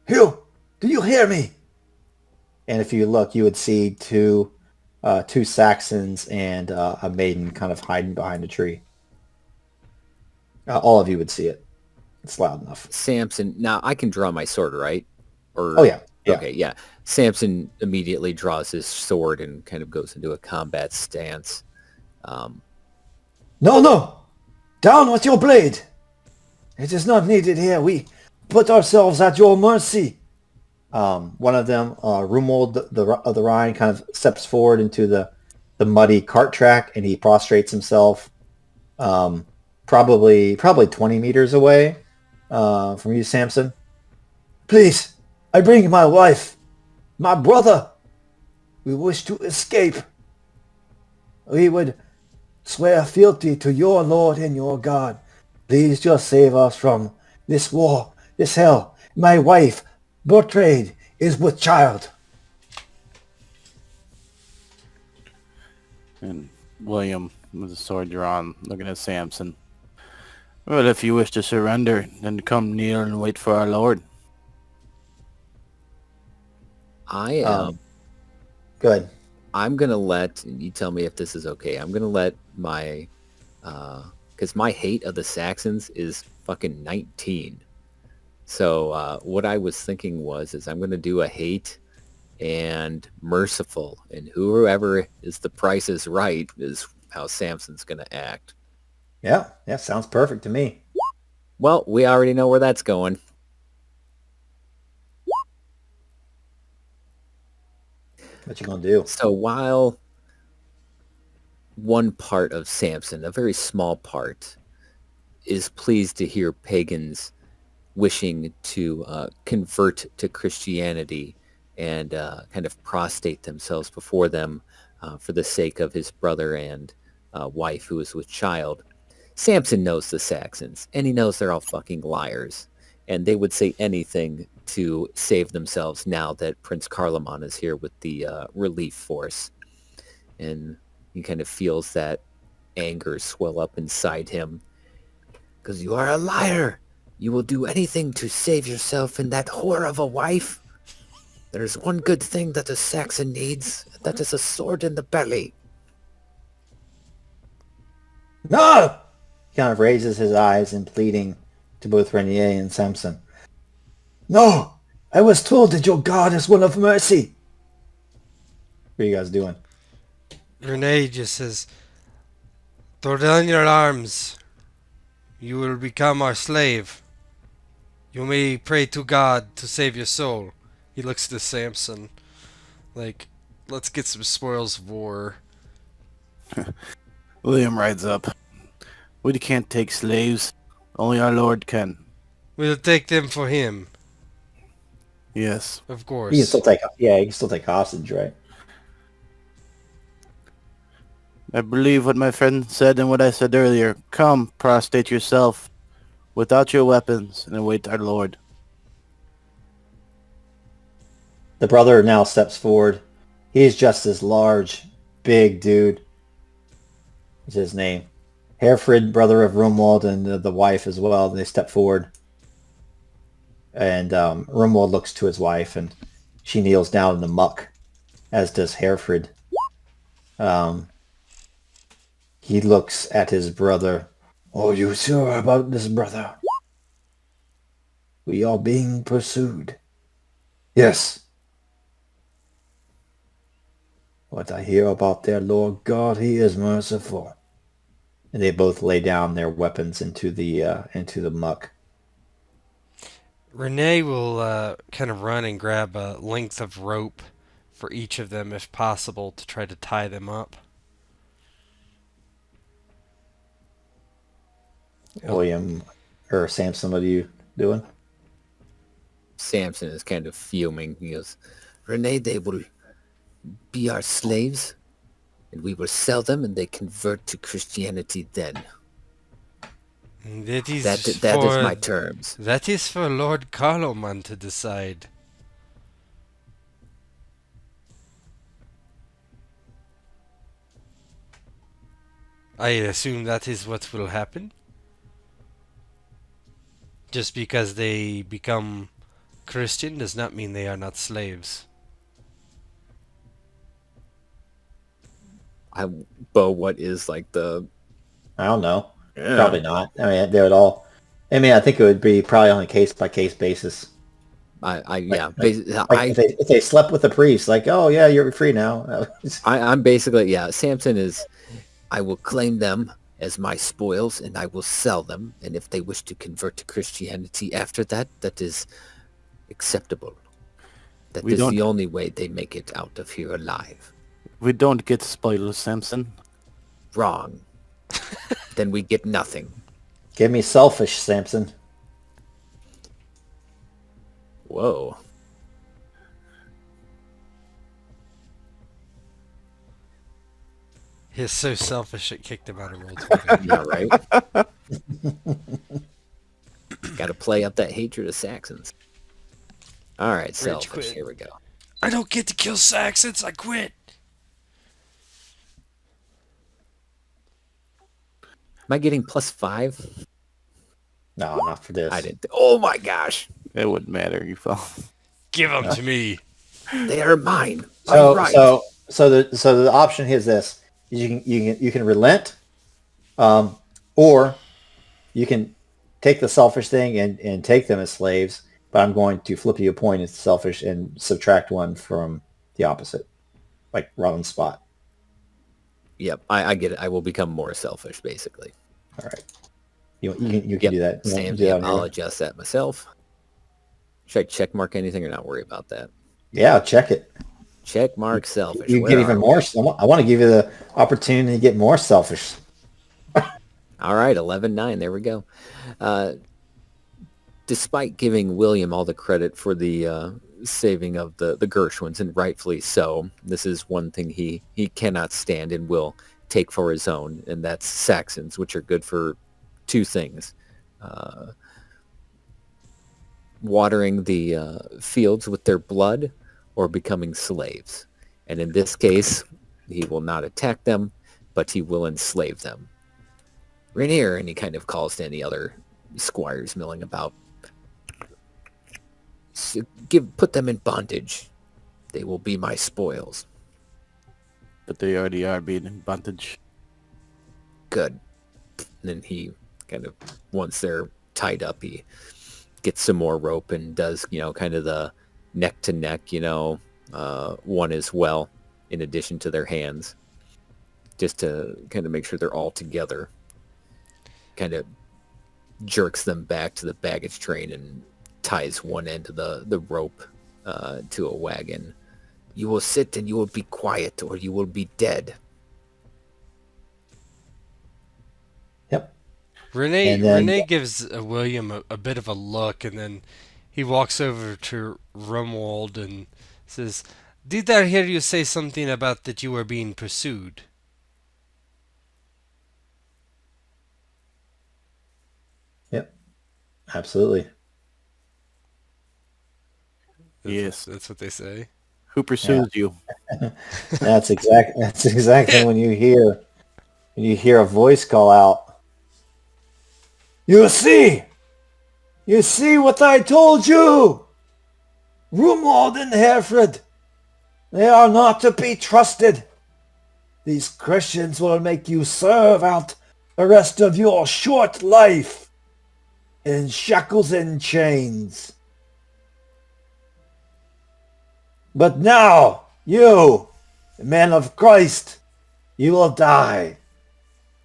You! Do you hear me? And if you look, you would see two Saxons and a maiden kind of hiding behind a tree. All of you would see it. It's loud enough. Samson, now I can draw my sword, right? Or Oh, yeah. Okay, yeah. Samson immediately draws his sword and kind of goes into a combat stance. No! Down with your blade! It is not needed here. We put ourselves at your mercy. One of them, Rumold of the Rhine, kind of steps forward into the muddy cart track, and he prostrates himself, probably 20 meters away from you, Samson. Please, I bring my wife, my brother. We wish to escape. We would swear fealty to your Lord and your God. Please just save us from this war, this hell. My wife, Bertrade, is with child. And William, with the sword drawn, looking at Samson. Well, if you wish to surrender, then come kneel and wait for our Lord. Go ahead. I'm gonna let you tell me if this is okay. I'm gonna let my because my hate of the Saxons is fucking 19. So what I was thinking is I'm gonna do a hate and merciful, and whoever is the price is right is how Samson's gonna act. Yeah, sounds perfect to me. Well, we already know where that's going. What you gonna do? So while one part of Samson, a very small part, is pleased to hear pagans wishing to convert to Christianity and kind of prostrate themselves before them for the sake of his brother and wife who is with child, Samson knows the Saxons, and he knows they're all fucking liars, and they would say anything to save themselves now that Prince Carloman is here with the relief force. And he kind of feels that anger swell up inside him. Because you are a liar! You will do anything to save yourself and that whore of a wife. There's one good thing that a Saxon needs, and that is a sword in the belly. No! He kind of raises his eyes in pleading to both Renier and Samson. No! I was told that your God is one of mercy. What are you guys doing? Renee just says, "Throw down your arms. You will become our slave. You may pray to God to save your soul." He looks to Samson like, "Let's get some spoils of war." William rides up. We can't take slaves. Only our Lord can. We'll take them for him, Yes. of You can course. still take hostage, right? I believe what my friend said and what I said earlier. Come, prostrate yourself without your weapons and await our Lord. The brother now steps forward. He's just this large, big dude. What's his name? Herefrid, brother of Rumwald, and the wife as well. They step forward. And Rumwald looks to his wife, and she kneels down in the muck, as does Herefrid. He looks at his brother. Are you sure about this, brother? We are being pursued. Yes. What I hear about their Lord God, he is merciful. And they both lay down their weapons into the muck. Renee will kind of run and grab a length of rope for each of them, if possible, to try to tie them up. William or Samson, what are you doing? Samson is kind of fuming. He goes, Renee, they will be our slaves, and we will sell them, and they convert to Christianity then. That is That is my terms. That is for Lord Carloman to decide. I assume that is what will happen. Just because they become Christian does not mean they are not slaves. Bo, what is like the... I don't know. Yeah. Probably not. I mean, they would all. I mean, I think it would be probably on a case by case basis. If they slept with the priest, like, oh yeah, you're free now. I'm basically, Samson is, I will claim them as my spoils and I will sell them. And if they wish to convert to Christianity after that, that is acceptable. That is the only way they make it out of here alive. We don't get spoilers, Samson. Wrong. Then we get nothing. Give me selfish, Samson. Whoa. He's so selfish it kicked him out of Roll20. Yeah, right? Got to play up that hatred of Saxons. All right, selfish. quit. Here we go. I don't get to kill Saxons. I quit. Am I getting +5? No, not for this. I didn't. Oh my gosh. It wouldn't matter. You fell. Give them to me. They are mine. So, I'm right. so the option is this: you can relent, or you can take the selfish thing and take them as slaves. But I'm going to flip you a point as selfish and subtract one from the opposite, like Robin's spot. Yep, I get it. I will become more selfish, basically. All right, you can do that. I'll adjust that myself. Should I check mark anything or not worry about that? Yeah, check it. Check mark selfish. You get even more. I want to give you the opportunity to get more selfish. All right, 11-9. There we go. Despite giving William all the credit for the saving of the Gershwins, and rightfully so, this is one thing he cannot stand and will take for his own, and that's Saxons, which are good for two things. Watering the fields with their blood or becoming slaves. And in this case, he will not attack them, but he will enslave them. Rainier, and he kind of calls to any other squires milling about. Put them in bondage. They will be my spoils. But they already are being in bondage. Good. And then he kind of, once they're tied up, he gets some more rope and does, kind of the neck to neck, one as well, in addition to their hands, just to kind of make sure they're all together. Kind of jerks them back to the baggage train and ties one end of the rope to a wagon. You will sit and you will be quiet, or you will be dead. Yep. Renee gives William a bit of a look, and then he walks over to Rumwald and says, "Did I hear you say something about that you were being pursued?" Yep. Absolutely. Yes. That's what they say. Who pursues you? That's exactly when you hear a voice call out. You see what I told you. Rumwald and Hereford, they are not to be trusted. These Christians will make you serve out the rest of your short life in shackles and chains. But now, you, the man of Christ, you will die.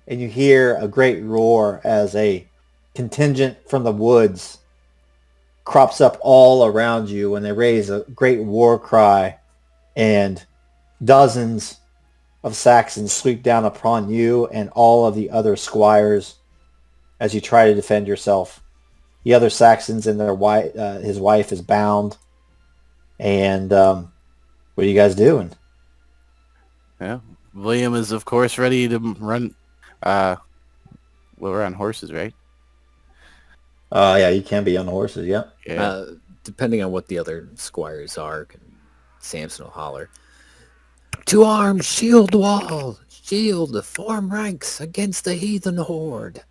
And you hear a great roar as a contingent from the woods crops up all around you, and they raise a great war cry, and dozens of Saxons sweep down upon you and all of the other squires as you try to defend yourself. The other Saxons and his wife is bound. And what are you guys doing? Yeah, William is of course ready to run. We're on horses, right? Yeah, you can be on horses. Yeah. Depending on what the other squires are, Samson will holler, "To arms, shield wall! shield, form ranks against the heathen horde.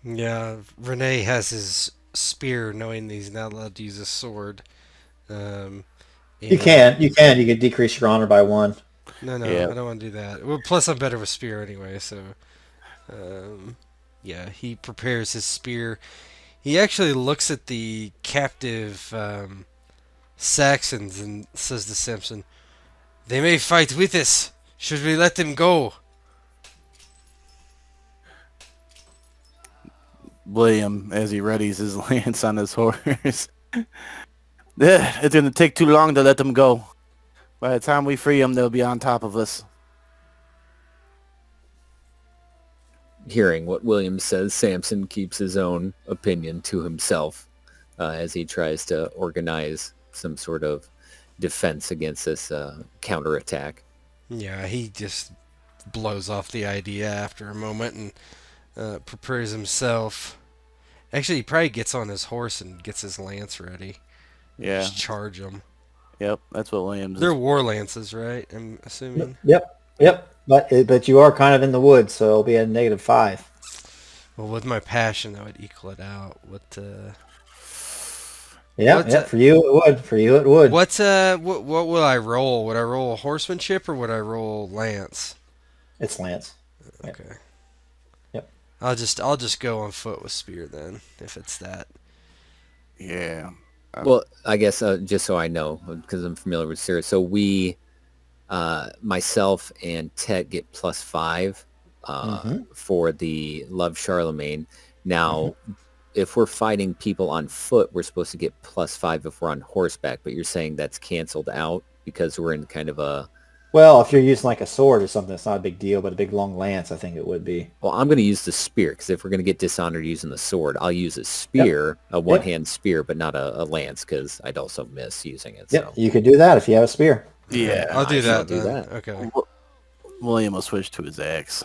Yeah, Rene has his spear, knowing that he's not allowed to use a sword. Um, You and can. You can decrease your honor by 1. no, Yeah. I don't want to do that. Well, plus I'm better with spear anyway, so yeah, he prepares his spear. He actually looks at the captive Saxons and says to Samson, "They may fight with us. Should we let them go?" William, as he readies his lance on his horse. It's going to take too long to let them go. By the time we free them, they'll be on top of us. Hearing what William says, Samson keeps his own opinion to himself as he tries to organize some sort of defense against this counterattack. Yeah, he just blows off the idea after a moment and prepares himself. Actually, he probably gets on his horse and gets his lance ready. Yeah. Just charge them. Yep, that's what Williams They're is. war lances, right? I'm assuming. Yep. But you are kind of in the woods, so it'll be a -5. Well, with my passion, that would equal it out. Yeah. For you it would. For you it would. What will I roll? Would I roll horsemanship or would I roll lance? It's Lance. Okay. Yep. I'll just go on foot with spear then, if it's that. Yeah. Well, I guess just so I know, because I'm familiar with Sarah, so we, myself and Tet get +5 for the Love Charlemagne. Now, if we're fighting people on foot, we're supposed to get +5 if we're on horseback, but you're saying that's canceled out because we're in kind of a... Well, if you're using like a sword or something, it's not a big deal, but a big long lance, I think it would be. Well, I'm going to use the spear, because if we're going to get dishonored using the sword, I'll use a spear, a one-hand spear, but not a lance, because I'd also miss using it. Yep, So. you could do that if you have a spear. Yeah. I'll do I shall that. do then. that. Okay. William will switch to his axe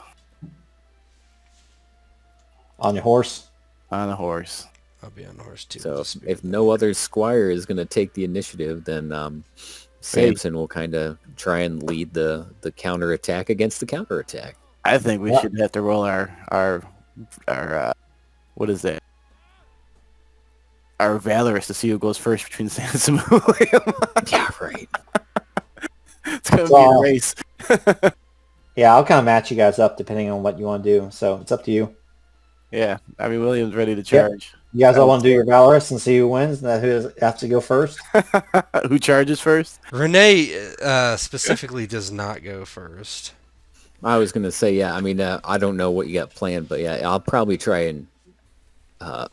On your horse. on a horse. I'll be on the horse too. So with the spear. if no other squire is going to take the initiative, then Samson will kind of try and lead the counterattack against the counterattack. I think we should have to roll our what is that? Our valorous to see who goes first between Samson and William. Yeah, right. It's gonna be a race. Yeah, I'll kind of match you guys up depending on what you want to do. So it's up to you. Yeah, I mean William's ready to charge. You guys all want to do your valorous and see who wins, and who has to go first? Who charges first? Renee specifically does not go first. I was going to say, yeah, I mean, I don't know what you got planned, but yeah, I'll probably try and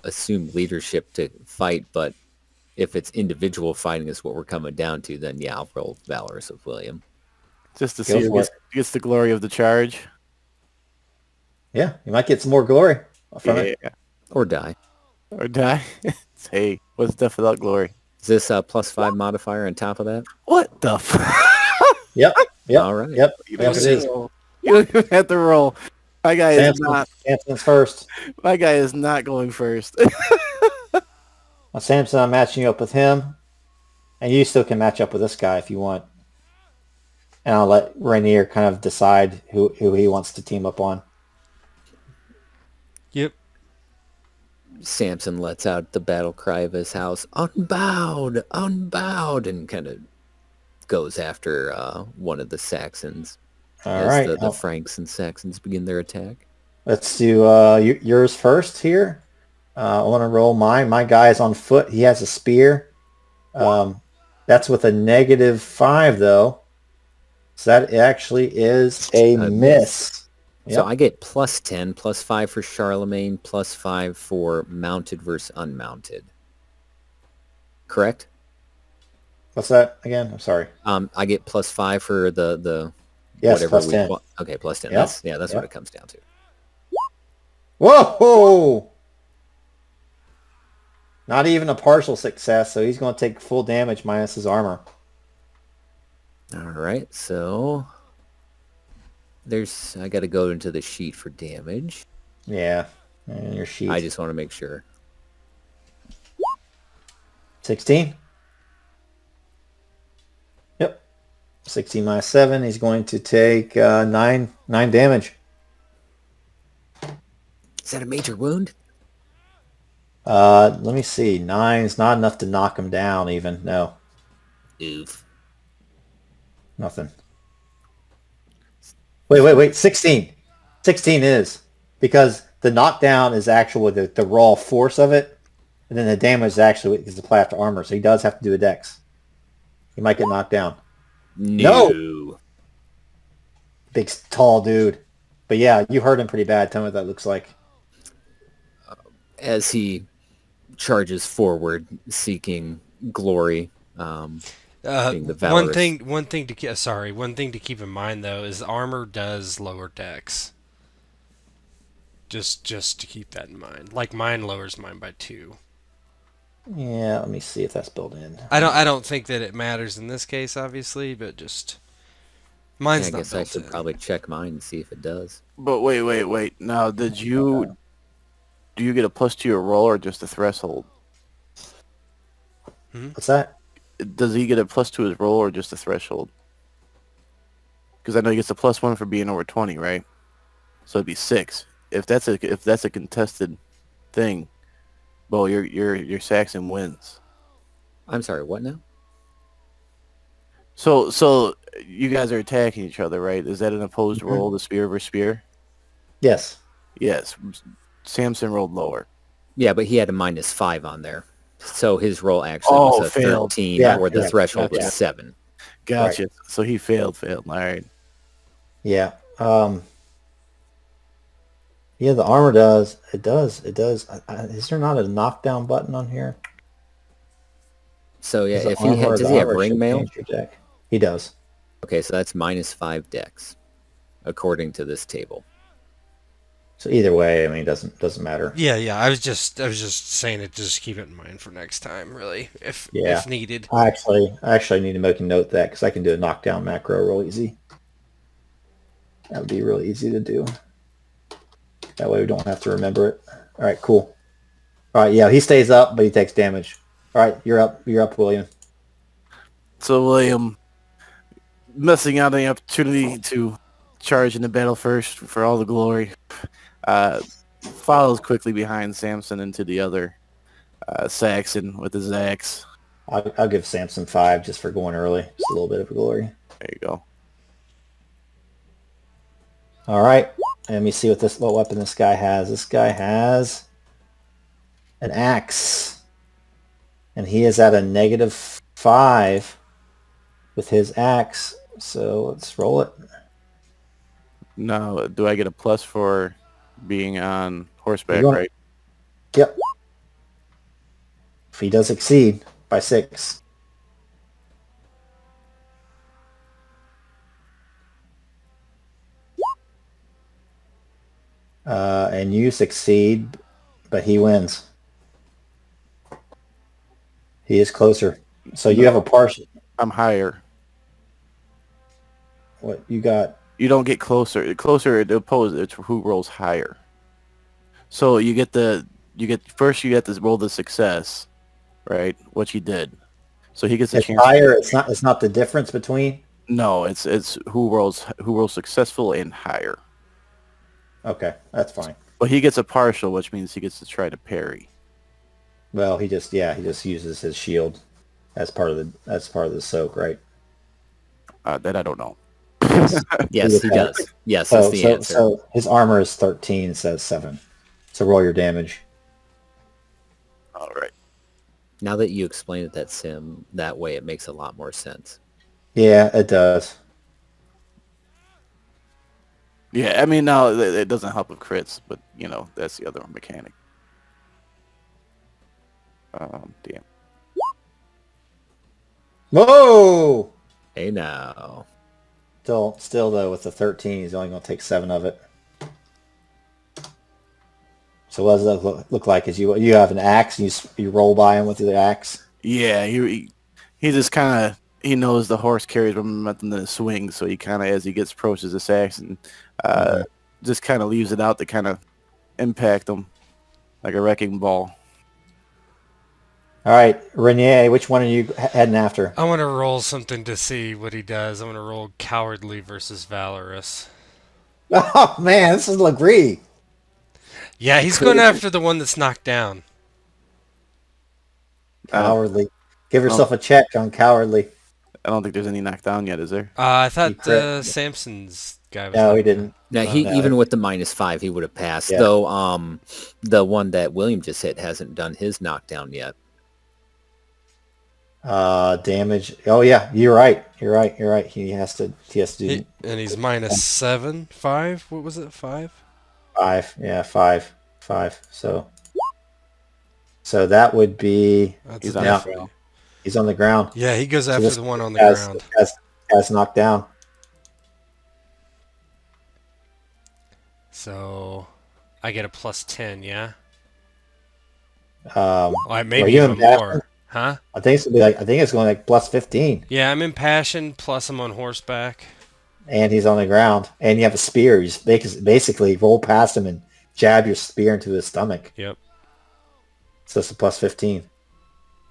assume leadership to fight, but if it's individual fighting is what we're coming down to, then yeah, I'll roll valorous of William. Just to see who gets the glory of the charge. Yeah, you might get some more glory from it. Or die. Or die. Hey, what's death without glory? Is this a +5 modifier on top of that? What the Yep. All right. Yep. You Yep, it is. You don't even have to roll. My guy is not. Samson's first. My guy is not going first. Well, Samson, I'm matching you up with him. And you still can match up with this guy if you want. And I'll let Rainier kind of decide who he wants to team up on. Yep. Samson lets out the battle cry of his house, unbowed, unbowed, and kind of goes after one of the Saxons. All right. The Franks and Saxons begin their attack. Let's do yours first here. I want to roll mine. My guy is on foot. He has a spear. That's with a -5, though. So that actually is a miss. So Yep. I get +10, +5 for Charlemagne, +5 for mounted versus unmounted. Correct? What's that again? I'm sorry. I get +5 for the Yes, whatever +10. Okay, +10. Yep. That's what it comes down to. Whoa! Not even a partial success, so he's going to take full damage minus his armor. All right, so I got to go into the sheet for damage. Yeah, and your sheet. I just want to make sure. 16. Yep. 16 minus 7. He's going to take 9 damage. Is that a major wound? Let me see. 9 is not enough to knock him down even. No, Oof. nothing. Wait. 16. 16 is. Because the knockdown is actually the raw force of it. And then the damage is actually is the plaster armor. So he does have to do a dex. He might get knocked down. No! Big, tall dude. But yeah, you hurt him pretty bad. Tell me what that looks like. As he charges forward, seeking glory, being the valorous. One thing to keep in mind though is armor does lower dex. Just to keep that in mind. Like mine lowers mine by 2. Yeah, let me see if that's built in. I don't think that it matters in this case, obviously, but just mine's I not guess I built should in. probably check mine and see if it does. But wait. Now, do you get a +2 to your roll or just a threshold? What's that? Does he get a +2 to his roll or just a threshold? Because I know he gets a +1 for being over 20, right? So it'd be 6. If that's a contested thing, well, your Saxon wins. I'm sorry, what now? So you guys are attacking each other, right? Is that an opposed roll, the spear versus spear? Yes. Yes. Samson rolled lower. Yeah, but he had a -5 on there. So his roll actually was a failed. 13, Yeah, or the yeah, threshold gotcha. was 7. Gotcha. Right. So he failed. All right. Yeah. Yeah, the armor does. It does. Is there not a knockdown button on here? So yeah, Is the if he had, armor- does the he have armor ring should mail? change your deck. He does. Okay, so that's -5 dex, according to this table. So either way, I mean, it doesn't matter. Yeah. I was just saying it. Just keep it in mind for next time, really, if Yeah. needed. I actually need to make a note of that because I can do a knockdown macro real easy. That would be really easy to do. That way we don't have to remember it. All right, cool. All right, yeah, he stays up, but he takes damage. All right, you're up, William. So William, missing out on the opportunity to charge in the battle first for all the glory, follows quickly behind Samson into the other Saxon with his axe. I'll give Samson 5 just for going early. Just a little bit of glory. There you go. All right, let me see what weapon this guy has. This guy has an axe, and he is at a -5 with his axe. So let's roll it. Now, do I get a plus for being on horseback, You want- right? Yep. If he does exceed by 6. And you succeed, but he wins. He is closer. So you have a partial. I'm higher. What you got? You don't get closer. Closer, the opposed. It's who rolls higher. So you get this roll the success, right? What you did. So he gets a It's chance. higher. It's not the difference between. No, it's who rolls successful and higher. Okay, that's fine. But he gets a partial, which means he gets to try to parry. Well, he just uses his shield as part of the soak, right? That I don't know. Yes, he does. Yes, that's the answer. So his armor is 13, says 7. So roll your damage. All right. Now that you explain it that way, it makes a lot more sense. Yeah, it does. Yeah, I mean, now it doesn't help with crits, but that's the other mechanic. Damn. Whoa! Hey now. Still though, with the 13, he's only going to take 7 of it. So what does that look like? Is you have an axe and you roll by him with the axe? Yeah, he just kind of he knows the horse carries momentum to swing, so he kind of as he gets approaches the Saxon, just kind of leaves it out to kind of impact him like a wrecking ball. All right, Renier, which one are you heading after? I want to roll something to see what he does. I want to roll cowardly versus valorous. Oh man, this is Legree. Yeah, he's going after the one that's knocked down. Cowardly. Give yourself a check on cowardly. I don't think there's any knockdown yet, is there? I thought He crit. Samson's guy was. No, he knocked down. didn't. Now No. even with the -5, he would have passed. Yeah. Though the one that William just hit hasn't done his knockdown yet. Damage. Oh yeah, you're right. You're right. He has to do And he's -7, 5. What was it? 5. 5. Yeah, 5. So that would be. That's He's a on yeah. the ground. He's on the ground. Yeah, he goes So after this the one on the has, ground. Has knocked down. So I get a +10. Yeah. Well, Maybe you even more. Huh? I think it's going like +15, Yeah, I'm impassioned. Plus, I'm on horseback. and he's on the ground, and you have a spear. You just basically roll past him and jab your spear into his stomach. Yep. So it's a +15.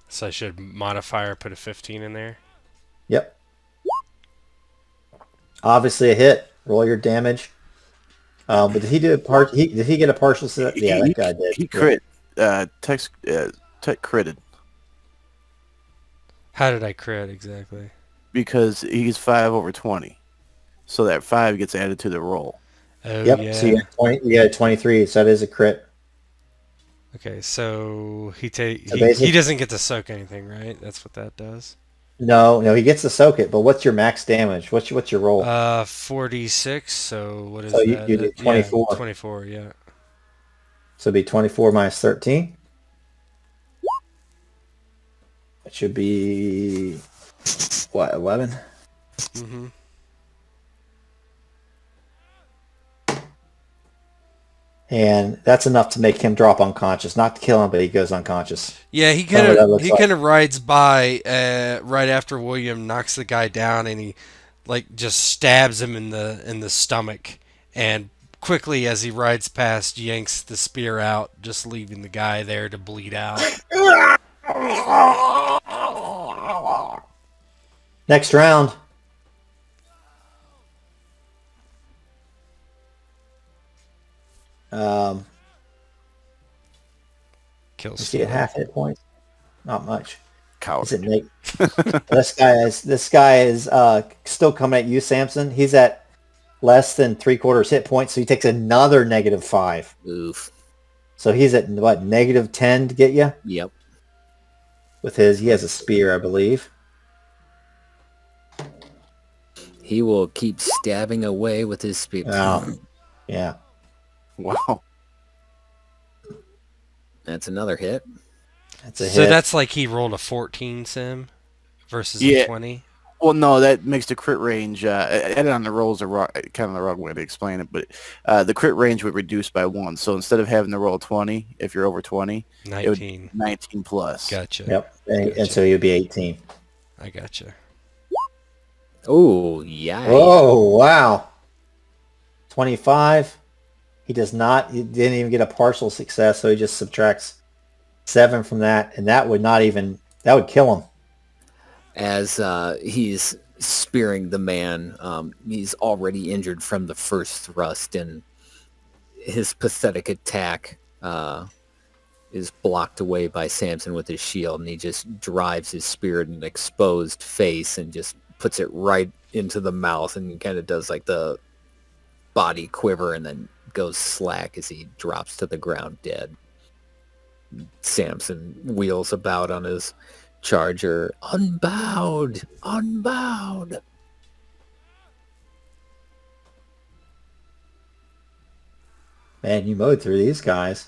So I should modify or put a 15 in there. Yep. Obviously a hit. Roll your damage. But did he do a part? Did he get a partial set? Yeah, that guy did. He crit. Tech critted How did I crit exactly? because he's 5 over 20, so that 5 gets added to the roll. Oh Yep. yeah. So you got 20. You got 23. So that is a crit. Okay, so he basically- doesn't get to soak anything, right? That's what that does. No, he gets to soak it. But what's your max damage? What's your roll? 46. So what is So you that? did 24. Yeah, 24. Yeah. So it'd be 24 minus 13. It should be what, 11? Mm-hmm. And that's enough to make him drop unconscious. Not to kill him, but he goes unconscious. Yeah, he Tell me what that looks like. kind of rides by right after William knocks the guy down, and he just stabs him in the stomach, and quickly as he rides past, yanks the spear out, just leaving the guy there to bleed out. Next round. Kills. Is he at half hit points? Not much. Coward. Is it Nate? This guy is still coming at you, Samson. He's at less than 3/4 hit points, so he takes another -5. Oof. So he's at what, -10 to get you? Yep. He has a spear, I believe. He will keep stabbing away with his spear. Oh, yeah. Wow. That's another hit. That's a So hit. that's like he rolled a 14 sim versus Yeah. a 20. Well, no, that makes the crit range. Added on the rolls are kind of the wrong way to explain it, but the crit range would reduce by 1. So instead of having to roll 20, if you're over 20, it would 19. be 19 plus. Gotcha. Yep. And so he would be 18. I gotcha. Oh, yeah. Oh, wow. 25. He didn't even get a partial success, so he just subtracts 7 from that, and that would kill him. As he's spearing the man, he's already injured from the first thrust, and his pathetic attack is blocked away by Samson with his shield, and he just drives his spear in an exposed face and just puts it right into the mouth, and kind of does like the body quiver and then goes slack as he drops to the ground dead. Samson wheels about on his charger. Unbowed! Unbowed! Man, you mowed through these guys.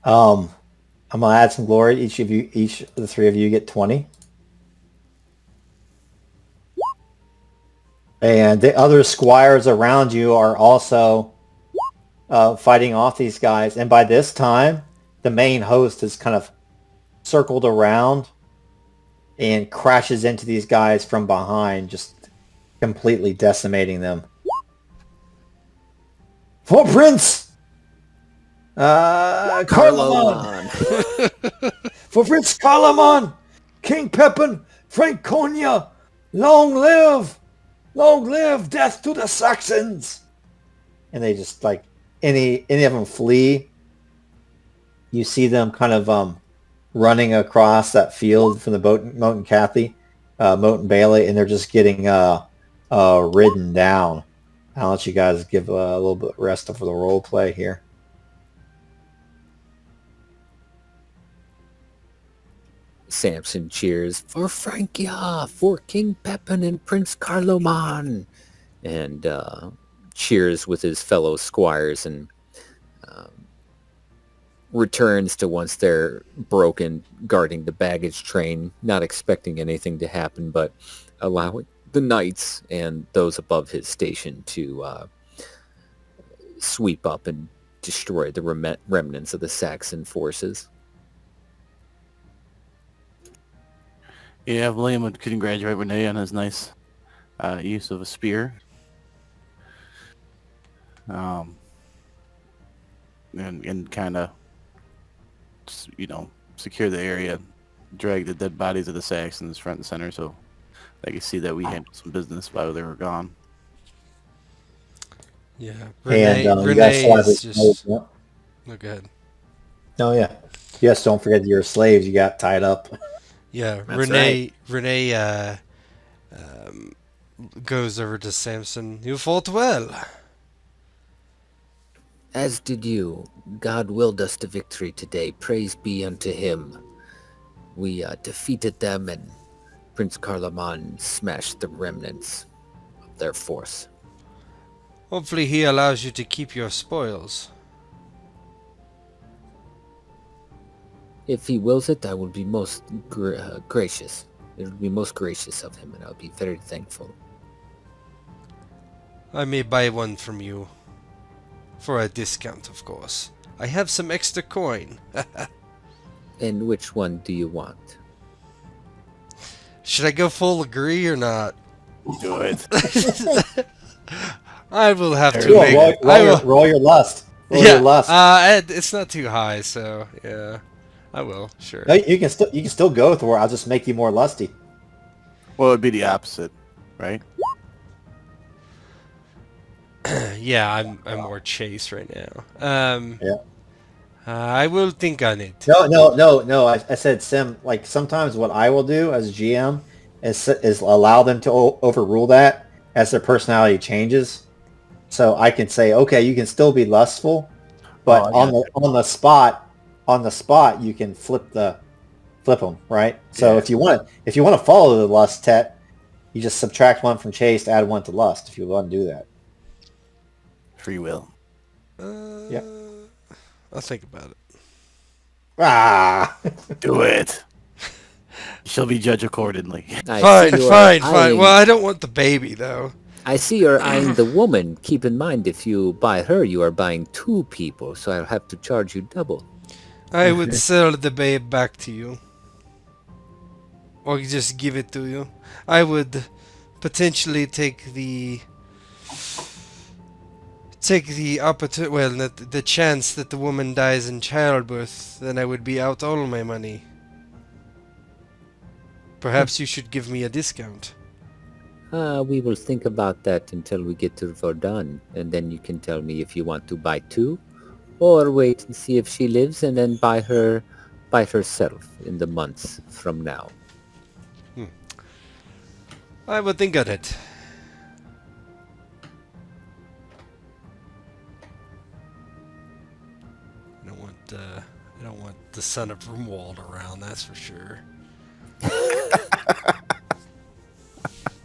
I'm gonna add some glory. Each of the 3 of you get 20. And the other squires around you are also fighting off these guys. And by this time, the main host has kind of circled around and crashes into these guys from behind, just completely decimating them. For Prince Carloman. For Prince Carloman, King Pepin, Franconia, long live, death to the Saxons. And they just like any of them flee. You see them kind of running across that field from the Motte and Bailey, and they're just getting ridden down. I'll let you guys give a little bit rest for the role play here. Samson cheers for Frankia, for King Pepin and Prince Carloman, and cheers with his fellow squires and returns to once they're broken, guarding the baggage train, not expecting anything to happen, but allowing the knights and those above his station to sweep up and destroy the remnants of the Saxon forces. Yeah, William would congratulate Renee on his nice use of a spear. And kind of, secure the area, drag the dead bodies of the Saxons front and center so they could see that we handled some business while they were gone. Yeah, Renee is just... Yep. Oh, go ahead. Oh, yeah. Yes, don't forget your slaves you got tied up. Yeah, That's Renee goes over to Samson. You fought well. As did you. God willed us to victory today. Praise be unto him. We defeated them, and Prince Carloman smashed the remnants of their force. Hopefully he allows you to keep your spoils. If he wills it, I will be most gracious. It will be most gracious of him, and I'll be very thankful. I may buy one from you. For a discount, of course. I have some extra coin. And which one do you want? Should I go full agree or not? Do it. I will have to Cool. make... Roll your lust. Roll yeah, your lust. it's not too high, so yeah. I will, sure. No, you can still go with where I'll just make you more lusty. Well, it'd be the opposite, right? Yeah, I'm more chase right now. Yeah. I will think on it. No. I said Sim. Like sometimes what I will do as GM is allow them to overrule that as their personality changes. So I can say, okay, you can still be lustful, but on the spot you can flip them, right? So Yeah. if you want to follow the lust tet, you just subtract one from chase, add one to lust. If you want to do that. Free will. Yeah. I'll think about it. Ah. Do it. She'll be judged accordingly. Fine. Well, I don't want the baby though. I see you're eyeing the woman. Keep in mind, if you buy her, you are buying two people, so I'll have to charge you double. I would sell the babe back to you. Or just give it to you. I would potentially take the opportunity, well, the chance that the woman dies in childbirth, then I would be out all my money. Perhaps you should give me a discount. We will think about that until we get to Verdun, and then you can tell me if you want to buy two, or wait and see if she lives and then buy her by herself in the months from now. I would think on it. I don't want the son of Rumwald around, that's for sure.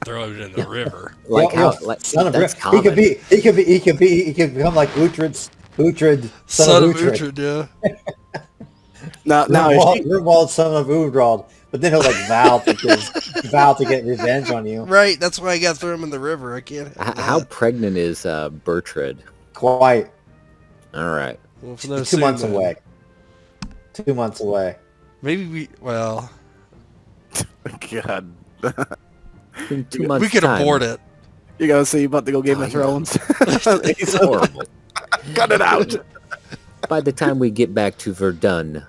Throw it in the river. That's common. He could become like Uhtred, son of Uhtred. Yeah. Now, Rumwald, son of Uhtred, but then he'll like vow to get revenge on you. Right, that's why I got to throw him in the river. I can't. How pregnant is Bertrand? Quite. All right. Well, 2 months away. 2 months away. Maybe God. In 2 months' we could time. abort it. You gotta say you're about to go Game of Thrones. It's horrible. Cut it out. By the time we get back to Verdun,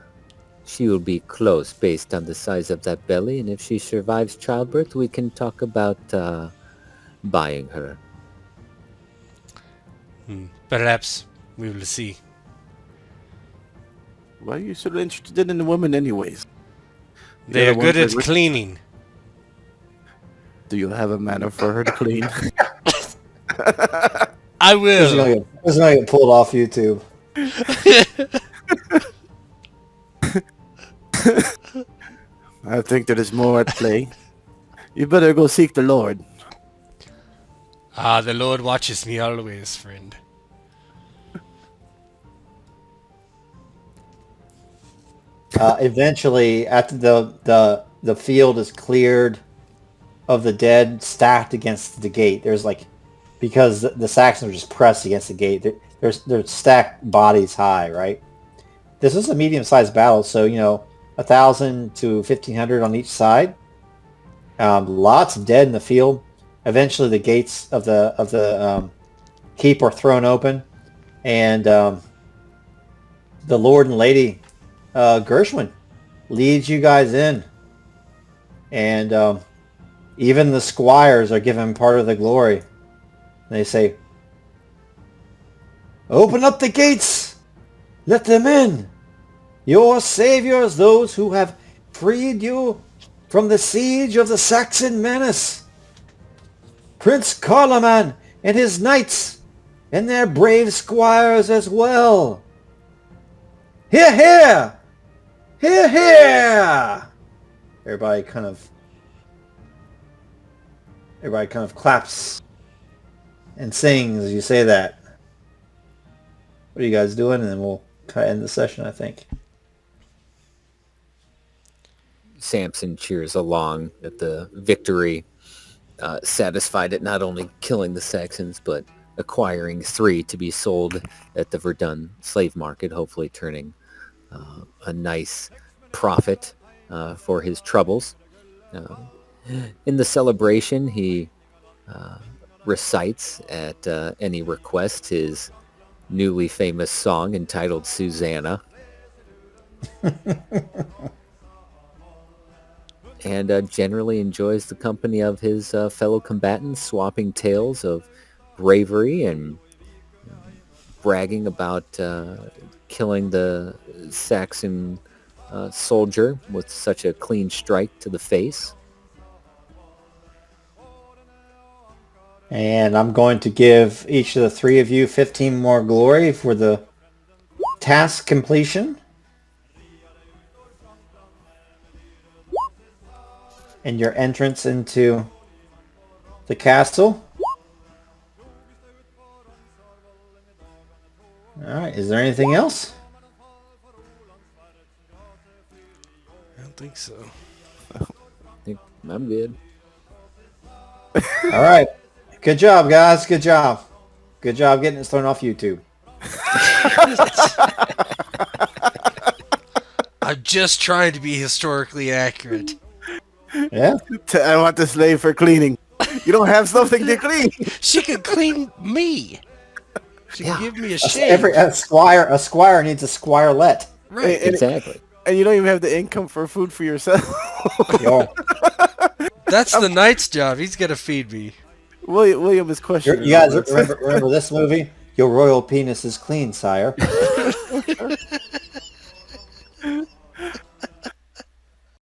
she will be close based on the size of that belly, and if she survives childbirth, we can talk about buying her. Perhaps we will see. Why are you so interested in the women anyways? They are good at cleaning. Do you have a manner for her to clean? I This will. is gonna get pulled off YouTube. I think there is more at play. You better go seek the Lord. The Lord watches me always, friend. Eventually, after the field is cleared of the dead stacked against the gate, there's like, because the Saxons are just pressed against the gate, there's stacked bodies high, right? This is a medium-sized battle, so 1,000 to 1,500 on each side. Lots of dead in the field. Eventually, the gates of the keep are thrown open, and the Lord and Lady Gershwin leads you guys in, and even the squires are given part of the glory. They say, "Open up the gates! Let them in! Your saviors, those who have freed you from the siege of the Saxon menace. Prince Carloman and his knights, and their brave squires as well. Hear, hear! Hear, hear!" Everybody kind of claps and sings as you say that. What are you guys doing? And then we'll kind of end the session, I think. Samson cheers along at the victory, satisfied at not only killing the Saxons, but acquiring 3 to be sold at the Verdun slave market, hopefully turning a nice profit for his troubles. In the celebration, he recites at any request his newly famous song entitled Susanna. And generally enjoys the company of his fellow combatants, swapping tales of bravery and bragging about killing the Saxon soldier with such a clean strike to the face. And I'm going to give each of the 3 of you 15 more glory for the task completion. And your entrance into the castle. Alright, is there anything else? I don't think so. I think I'm good. Alright. Good job, guys. Good job. Good job getting this thrown off YouTube. I'm just trying to be historically accurate. Yeah? I want the slave for cleaning. You don't have something to clean. She could clean me. She could give me a shave. A squire needs a squirelet. Right. Exactly. And you don't even have the income for food for yourself. Yo. That's the knight's job. He's gonna feed me. William is questioning. You guys remember this movie? Your royal penis is clean, sire.